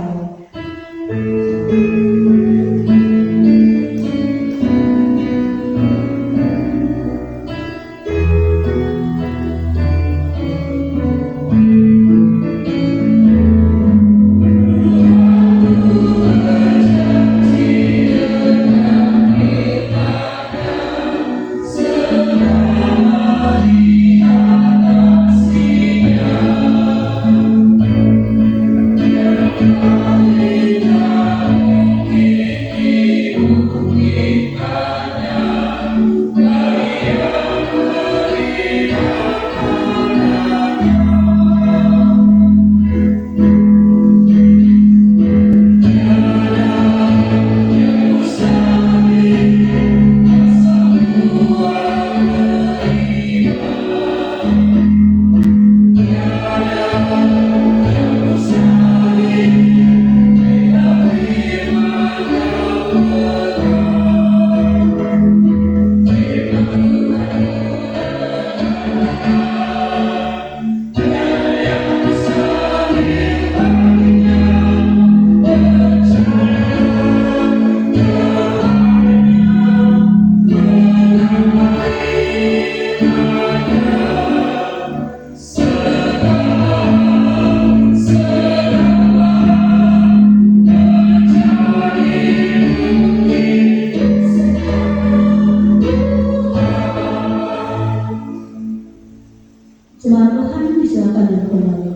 Jemaat Tuhan, disilakan duduk kembali.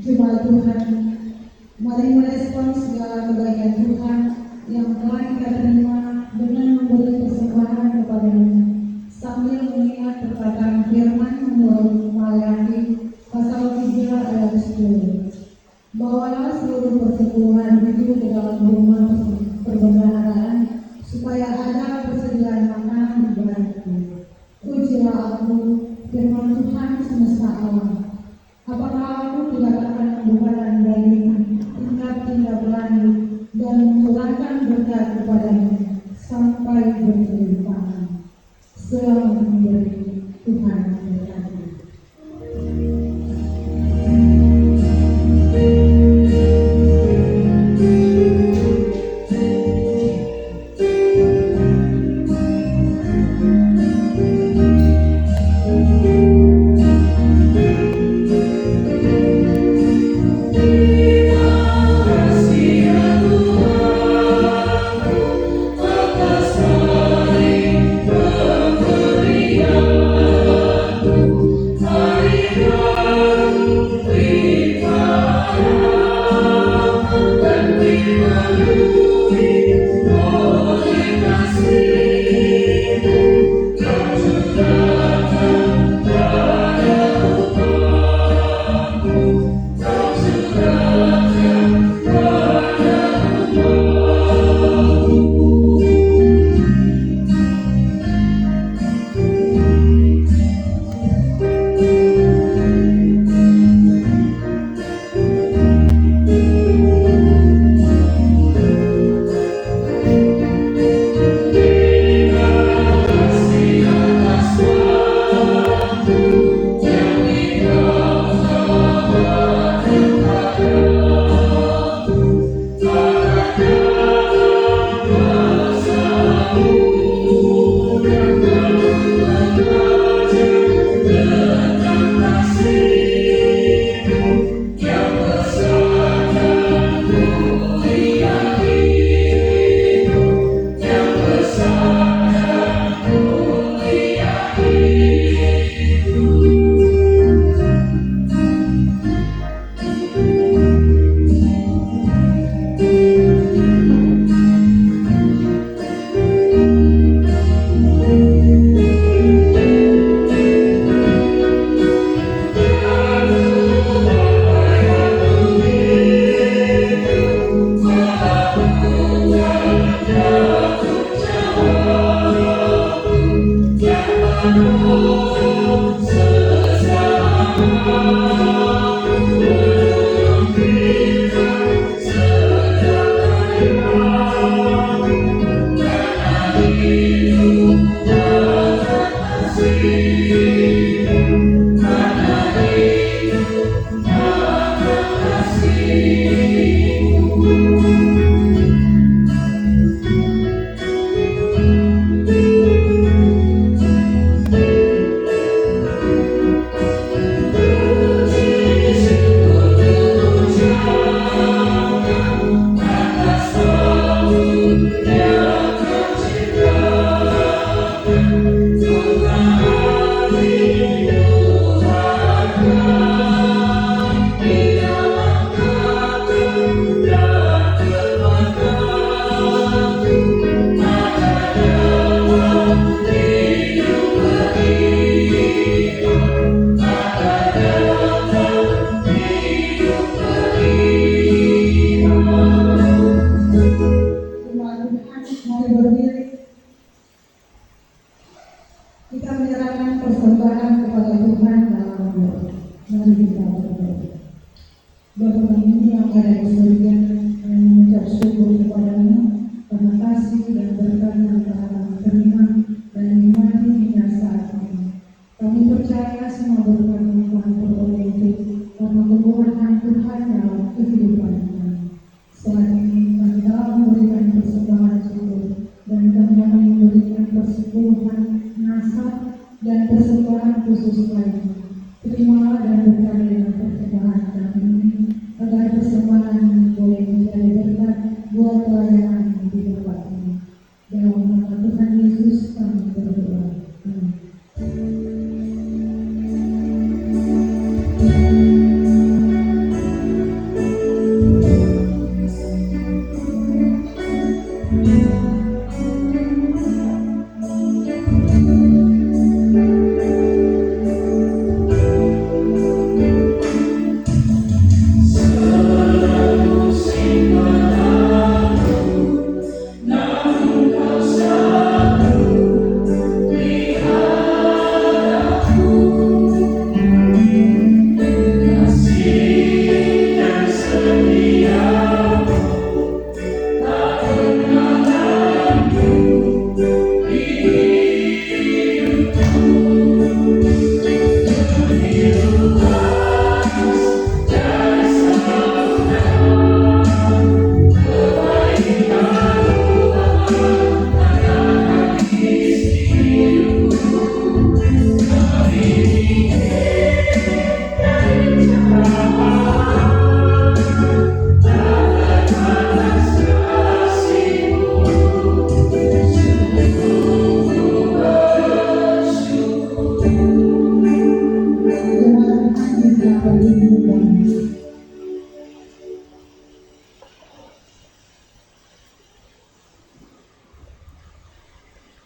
Jemaat Tuhan, Mari merespons segala kebaikan Tuhan yang telah kita terima dengan memberi persembahan kepadanya, sambil mengingat perkataan firman menurut Maliaki pasal 3 ayat 10. Bawalah seluruh persepuluhan itu ke dalam rumah perbendaharaan, supaya ada persediaan makanan bagiku. Ujilah aku, firman Tuhan semesta alam. Apakah aku tidak akan membukakan daging hingga berani dan mengulankan berkat kepadanya sampai berlimpah. Selamat menjadi Tuhan berkati.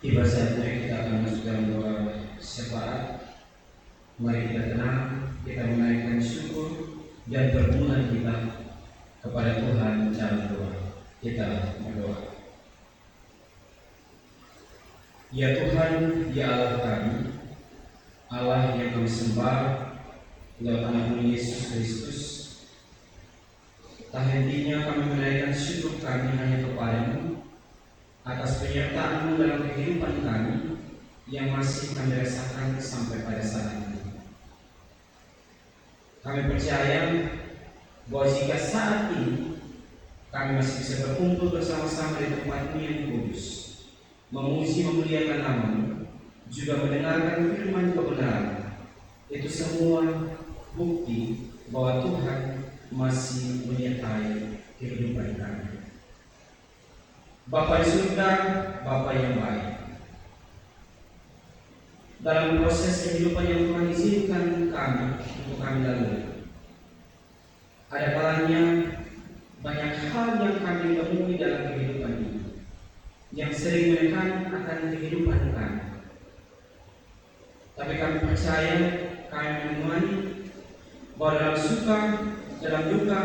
Tiba saatnya kita akan masuk dalam doa syafaat. Mari kita tenang, kita menaikkan syukur dan permohonan kita kepada Tuhan dalam doa. Kita berdoa. Ya Tuhan, ya Allah kami, Allah yang kami sembah lewat anak-Mu Yesus Kristus, tak hentinya kami menaikkan syukur kami hanya kepada-Mu atas penyertaan-Mu dalam kehidupan kami yang masih kami rasakan sampai pada saat ini. Kami percaya bahwa jika saat ini kami masih bisa berkumpul bersama-sama di tempat-Mu yang kudus, memuji memuliakan nama-Mu, juga mendengarkan firman kebenaran, itu semua bukti bahwa Tuhan masih menyertai kehidupan kami. Bapa di surga, Bapa yang baik, dalam proses kehidupan yang Tuhan izinkan kami untuk kami lalui, ada kalanya banyak hal yang kami temui dalam kehidupan ini yang sering menekan akan kehidupan kami. Tapi kami percaya, kami mengimani bahwa dalam suka, dalam duka,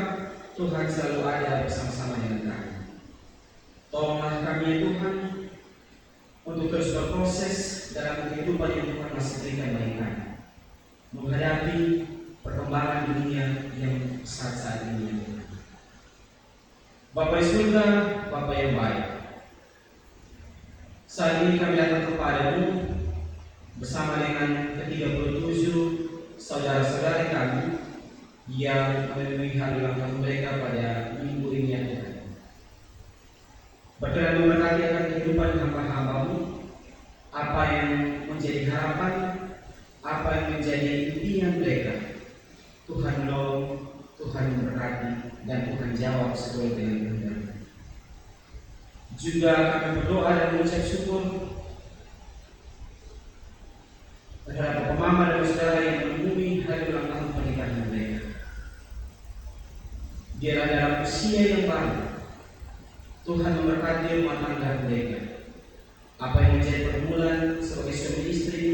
Tuhan selalu ada bersama-sama dengan kami. Tolonglah kami ya Tuhan untuk terus berproses dalam kehidupan yang Tuhan masih berikan bagi kami, menghadapi perkembangan dunia yang saat ini ya Tuhan. Bapa di surga, Bapa yang baik, saat ini kami datang kepada-Mu bersama dengan ke-37 saudara-saudari kami yang memenuhi hari ulang tahun mereka pada minggu ini ya Tuhan. Berkenan memberkati akan kehidupan hamba-hamba-Mu, apa yang menjadi harapan, apa yang menjadi impian mereka. Tuhan menolong, Tuhan memberkati, dan Tuhan jawab sesuai dengan kehendak-Mu. Juga kami berdoa dan mengucap syukur terhadap mama dan saudara yang menemui hari ulang tahun pernikahan mereka. Biarlah dalam usia yang baru, Tuhan memberkati rumah tangga mereka. Apa yang menjadi permulaan sebagai suami istri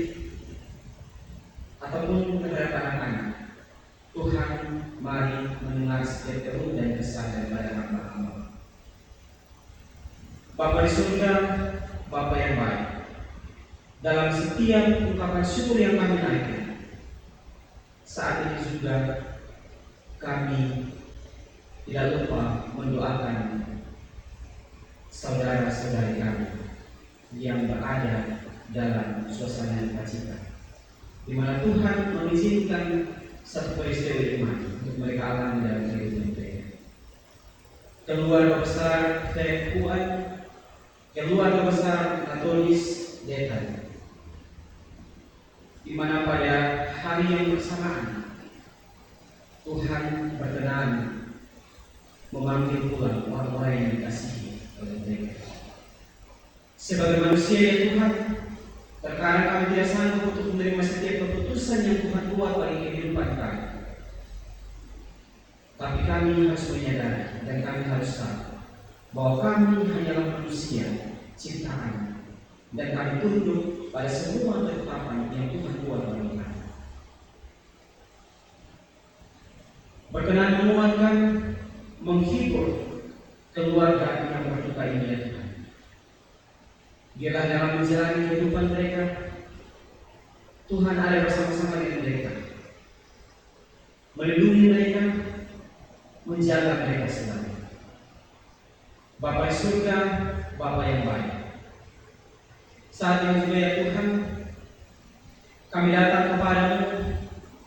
ataupun terhadap anak-anak, Tuhan mari mendengar setiap keluh dan kesah daripada hamba-Hamba. Bapa di surga, Bapa yang baik, dalam setiap ungkapan syukur yang kami naikkan, saat ini juga kami tidak lupa mendoakan saudara-saudari kami yang berada dalam suasana sukacita, di mana Tuhan mengizinkan satu peristiwa iman untuk mereka alami dalam kehidupan mereka. Keluarga besar Fuad, keluarga besar Katolis Detan, di mana pada hari yang bersamaan Tuhan berkenan memanggil pulang orang-orang yang dikasihi oleh mereka. Sebagai manusia ya Tuhan, terkadang kami tidak sanggup untuk menerima setiap keputusan yang Tuhan buat bagi kehidupan kami. Tapi kami harus menyadari dan kami harus tahu bahwa kami hanyalah manusia ciptaan, dan kami tunduk pada semua ketetapan yang Tuhan buat bagi kami. Berkenan menguatkan, menghibur keluarga yang berduka ini ya Tuhan. Biarlah dalam menjalani kehidupan mereka, Tuhan ada bersama-sama dengan mereka, melindungi mereka, menjaga mereka selalu. Bapa di surga, Bapa yang baik, saat ini juga ya Tuhan, kami datang kepadamu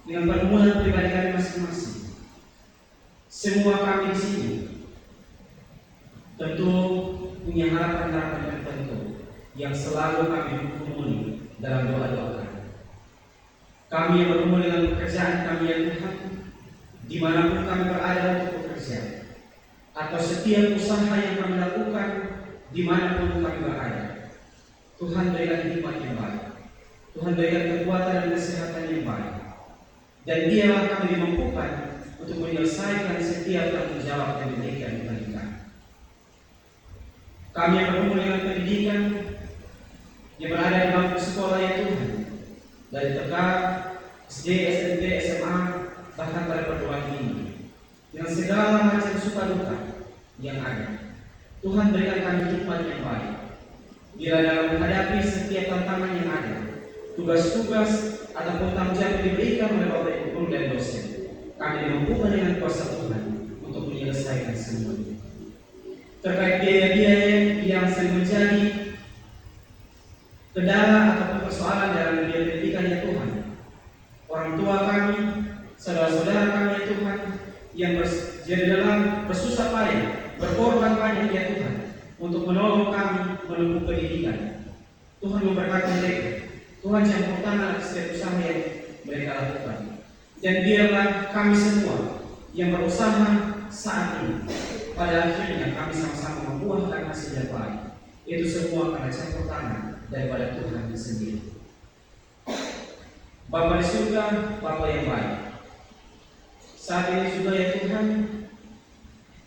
dengan permohonan pribadi kami masing-masing. Semua kami di sini tentu punya harapan-harapan tertentu yang selalu kami hubungi dalam doa-doa kami. Kami yang berhubungan dengan pekerjaan kami ya Tuhan, dimanapun kami berada untuk bekerja, atau setiap usaha yang kami lakukan, dimanapun kami berada, Tuhan berikan hikmat yang baik, Tuhan berikan kekuatan dan kesehatan yang baik, dan biarlah kami dimampukan untuk menyelesaikan setiap tanggung jawab yang diberikan kepada kami. Kami yang berhubungan dengan pendidikan, segala macam suka duka yang ada. Tuhan berikan kami hikmat yang baik. Bila dalam menghadapi setiap tantangan yang ada, tugas-tugas ataupun tanggung jawab diberikan oleh Bapak Ibu Guru dan dosen, kami dimampukan dengan kuasa Tuhan untuk menyelesaikan semuanya. Terkait biaya-biaya yang sering menjadi kendala ataupun persoalan dalam dunia pendidikan ya Tuhan, orang tua kami, saudara-saudara kami ya Tuhan, yang jadi dalam bersusah payah, berkorban banyak ya Tuhan, untuk menolong kami menempuh pendidikan. Tuhan memberkati mereka. Tuhan campur tangan atas setiap usaha yang mereka lakukan. Dan biarlah kami semua yang berusaha saat ini, pada akhirnya kami sama-sama membuahkan hasil yang baik. Itu semua karena campur tangan daripada Tuhan sendiri. Bapa di surga, Bapa yang baik, saat ini juga ya Tuhan,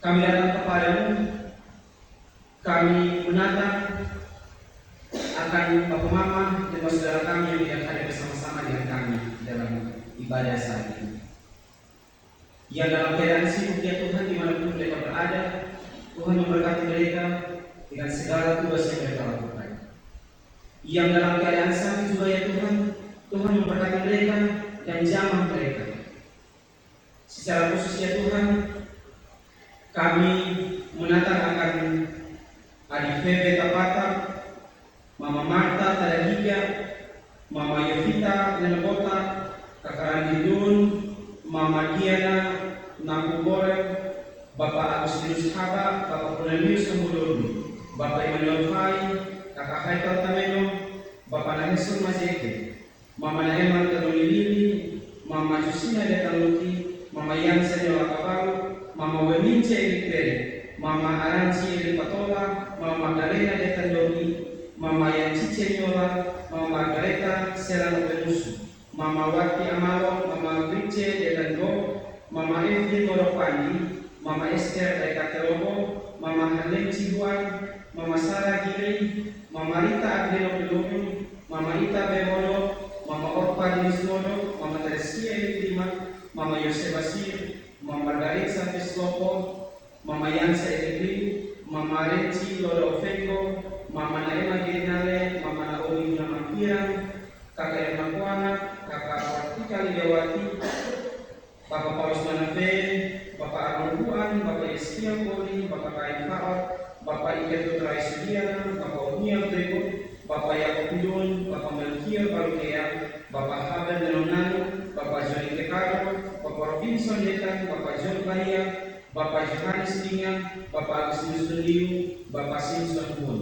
kami datang kepadamu, kami menatap akan Bapak Mama dan saudara kami yang tidak hadir bersama-sama dengan kami dalam ibadah saat ini. Yang dalam keadaan sibuk ya Tuhan, dimanapun mereka berada, Tuhan memberkati mereka dengan segala tugas yang mereka lakukan. Yang dalam keadaan sakit juga ya Tuhan, Tuhan memberkati mereka dan jamah mereka. Secara khusus ya Tuhan, kami menatap akan Adik Febe Tapata, Mama Marta Tadagiga, Mama Yovita Nenebota, Kakak Randi Dun, Mama Diana Nakubore, Bapak Agustinus Haba, Bapak Cornelius Kemudurni, Bapak Emmanuel Fai, Kakak Haikal Tameno, Bapak Nahesun Mazeke, Mama Naeman Tanulilili, Mama Jusina Detaluki, Mama Yansa Nyola Kabaru, Mama Wemince Elikpere, Mama Aranci Elik Patola, Mama Magdalena Detandoni, Mama Yancice Nyola, Mama Margareta Serano Penusu, Mama Wati Amalo, Mama Grice Detando, Mama Evi Moropandi, Mama Esther Daikatelobo, Mama Helen Cihuan, Mama Sarah Giri, Mama Rita Adreno Pelumi, Mama Ita Bemono, Mama Orpa Dinismono, Mama Teresia Eliklima, Mama Yose Basir, Mama Margarita Peslopo, Mama Yansa Elegri, Mama Renci Lodo Ofengo, Mama Naema Girinale, Mama Naomi Namampirang, Kakak Erna Kuana, Kakak Wartika Lidawati, Bapak Paulus Manabe, Bapak Arnold Buan, Bapak Yeskia Poli, Bapak Kain Faot, Bapak Iker Putra Isudiana, Bapak Unia Brego, Bapak Yakob Dun, Bapak Melkia Balukea, Bapak Haben Menonanu, Bapak Johnny Kekaro, Bapak Robinson Detan, Bapak John Bahia, Bapak Johannes Dingan, Bapak Agustinus Bendiu, Bapak Simpson Pun.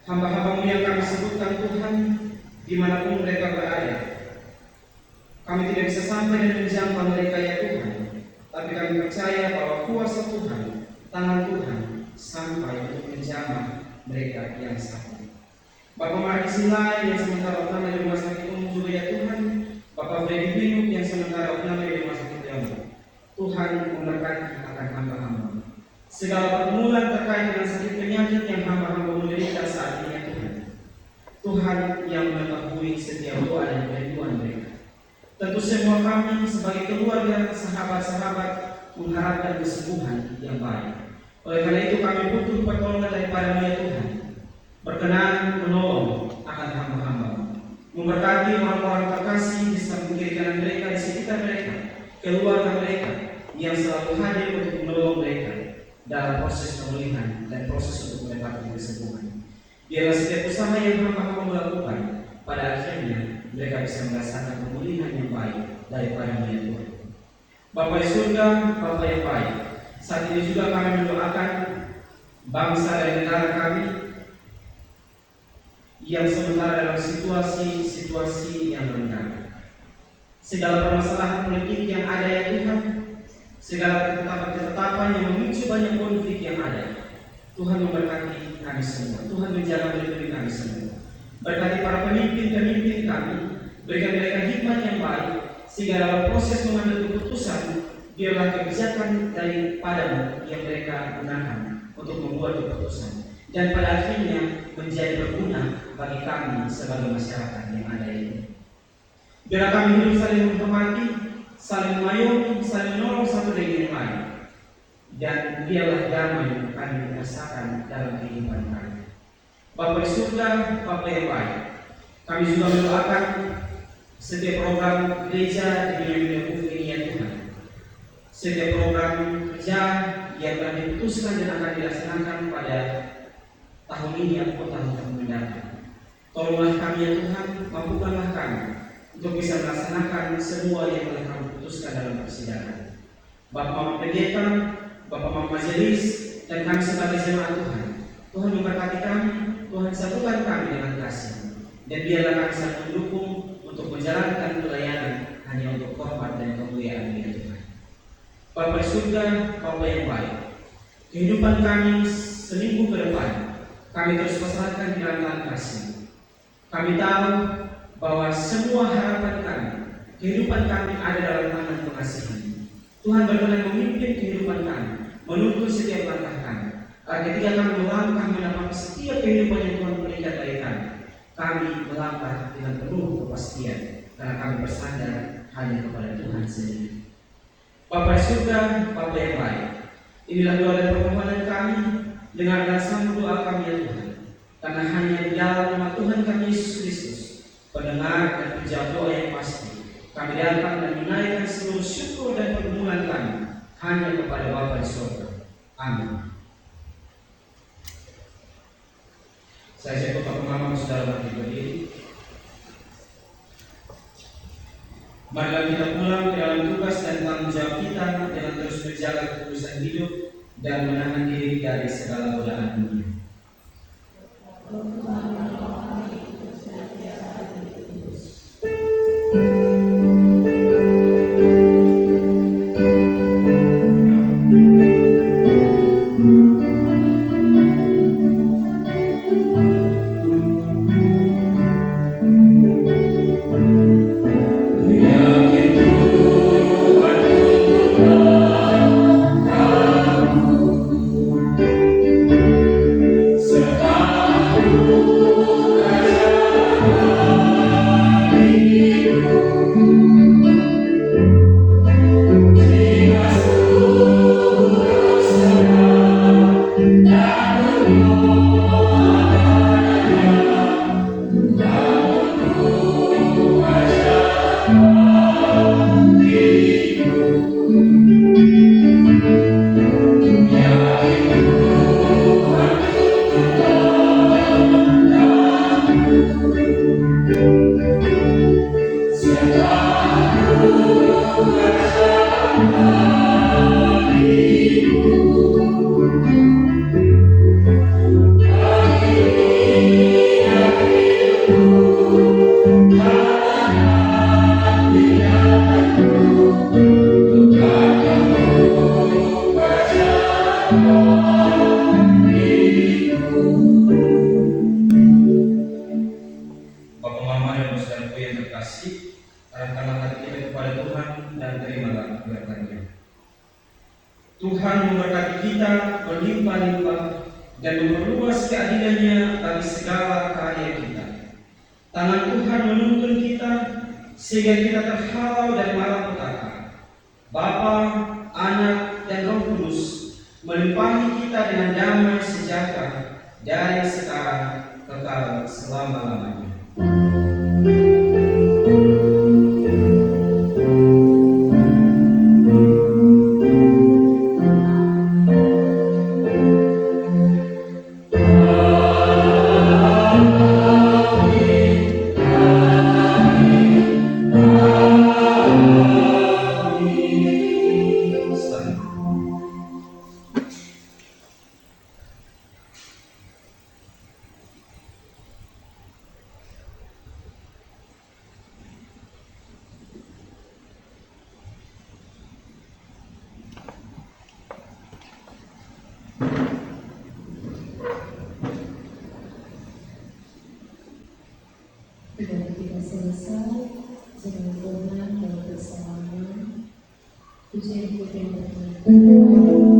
Hamba-hambamu yang kami sebutkan Tuhan, dimanapun mereka berada, kami tidak bisa sampai dan menjangkau mereka ya Tuhan, tapi kami percaya bahwa kuasa Tuhan, tangan Tuhan sampai untuk menjamah mereka yang sakit. Bapak Marki Silai yang sementara utama di rumah sakit umum juga ya Tuhan, Bapak Freddy Binuk yang sementara utama di rumah sakit umum, Tuhan memberkati akan hamba-hamba. Segala pergumulan terkait dengan sakit penyakit yang hamba-hamba menderita saat ini ya Tuhan, Tuhan yang mengetahui setiap doa dan kerinduan mereka. Tentu semua kami sebagai keluarga, sahabat-sahabat mengharapkan kesembuhan yang baik. Oleh karena itu kami butuh pertolongan daripada ya Tuhan. Berkenan menolong akan hamba-hamba, memberkati orang-orang terkasih di samping kiri kanan mereka, di sekitar mereka, keluarga mereka yang selalu hadir untuk menolong mereka dalam proses pemulihan dan proses untuk mendapatkan kesembuhan. Biarlah setiap usaha yang hamba-hamba melakukan, pada akhirnya mereka bisa merasakan pemulihan yang baik daripada ya Tuhan. Bapa di surga, Bapa yang baik, saat ini juga kami mendoakan bangsa dan negara kami yang sementara dalam situasi yang rendah. Segala permasalahan politik yang ada ya Tuhan, segala ketetapan yang memicu banyak konflik yang ada, Tuhan memberkati kami semua. Tuhan menjaga melindungi kami semua. Berkati para pemimpin-pemimpin kami, berikan mereka hikmat yang baik, sehingga dalam proses mengambil keputusan, biarlah kebijakan daripadamu yang mereka gunakan untuk membuat keputusan, dan pada akhirnya menjadi berguna bagi kami sebagai masyarakat yang ada ini. Biarlah kami hidup saling menghormati, saling mengayomi, saling menolong satu dengan yang lain. Dan dialah damai yang kami rasakan dalam kehidupan kami. Bapa di surga, Bapa yang baik, kami juga mendoakan setiap program gereja di dunia ini ya Tuhan. Setiap program kerja yang telah diputuskan dan akan dilaksanakan pada tahun ini atau tahun mendatang. Tolonglah kami ya Tuhan, mampukanlah kami untuk bisa melaksanakan semua yang telah kami putuskan dalam persidangan. Bapak Mama Pendeta, Bapak Mama Majelis, dan kami sebagai jemaat Tuhan. Tuhan memberkati kami, Tuhan satukan kami dengan kasih. Dan biarlah kami saling mendukung untuk menjalankan pelayanan hanya untuk hormat dan kemuliaan Dia Tuhan. Bapa di surga, Bapa yang baik, kehidupan kami seminggu ke depan, kami terus pasrahkan di dalam tangan kasih. Kami tahu bahwa semua harapan kami, kehidupan kami ada dalam tangan pengasihan. Tuhan berkenan memimpin kehidupan kami, menuntun setiap langkah kami. Ketika kami melangkah menapaki setiap kehidupan yang Tuhan berikan bagi kami melangkah dengan penuh kepastian, karena kami bersandar hanya kepada Tuhan sendiri. Bapa di surga, Bapa yang baik, inilah doa dan permohonan kami, dengarkan sambut doa kami ya Tuhan, karena hanya di dalam nama Tuhan kami Yesus Kristus, pendengar dan penjawab doa yang pasti, kami datang dan menaikkan seluruh syukur dan pergumulan kami hanya kepada Bapa di surga. Amin. Saya siap Bapak Mama Saudara mati berdiri. Marilah kita pulang ke dalam tugas dan tanggung jawab kita dengan terus menjaga kekudusan hidup dan menahan diri dari segala godaan dunia. Tuhan memberkati kita berlimpah-limpah dan memperluas keadilannya bagi segala karya kita. Tangan Tuhan menuntun kita sehingga kita terhalau dari malapetaka. Bapa, Anak, dan Roh Kudus melimpahi kita dengan damai sejahtera dari sekarang kekal selama-lamanya. Sudah kita selesai dengan doa dan bersama pujian kita yang berkata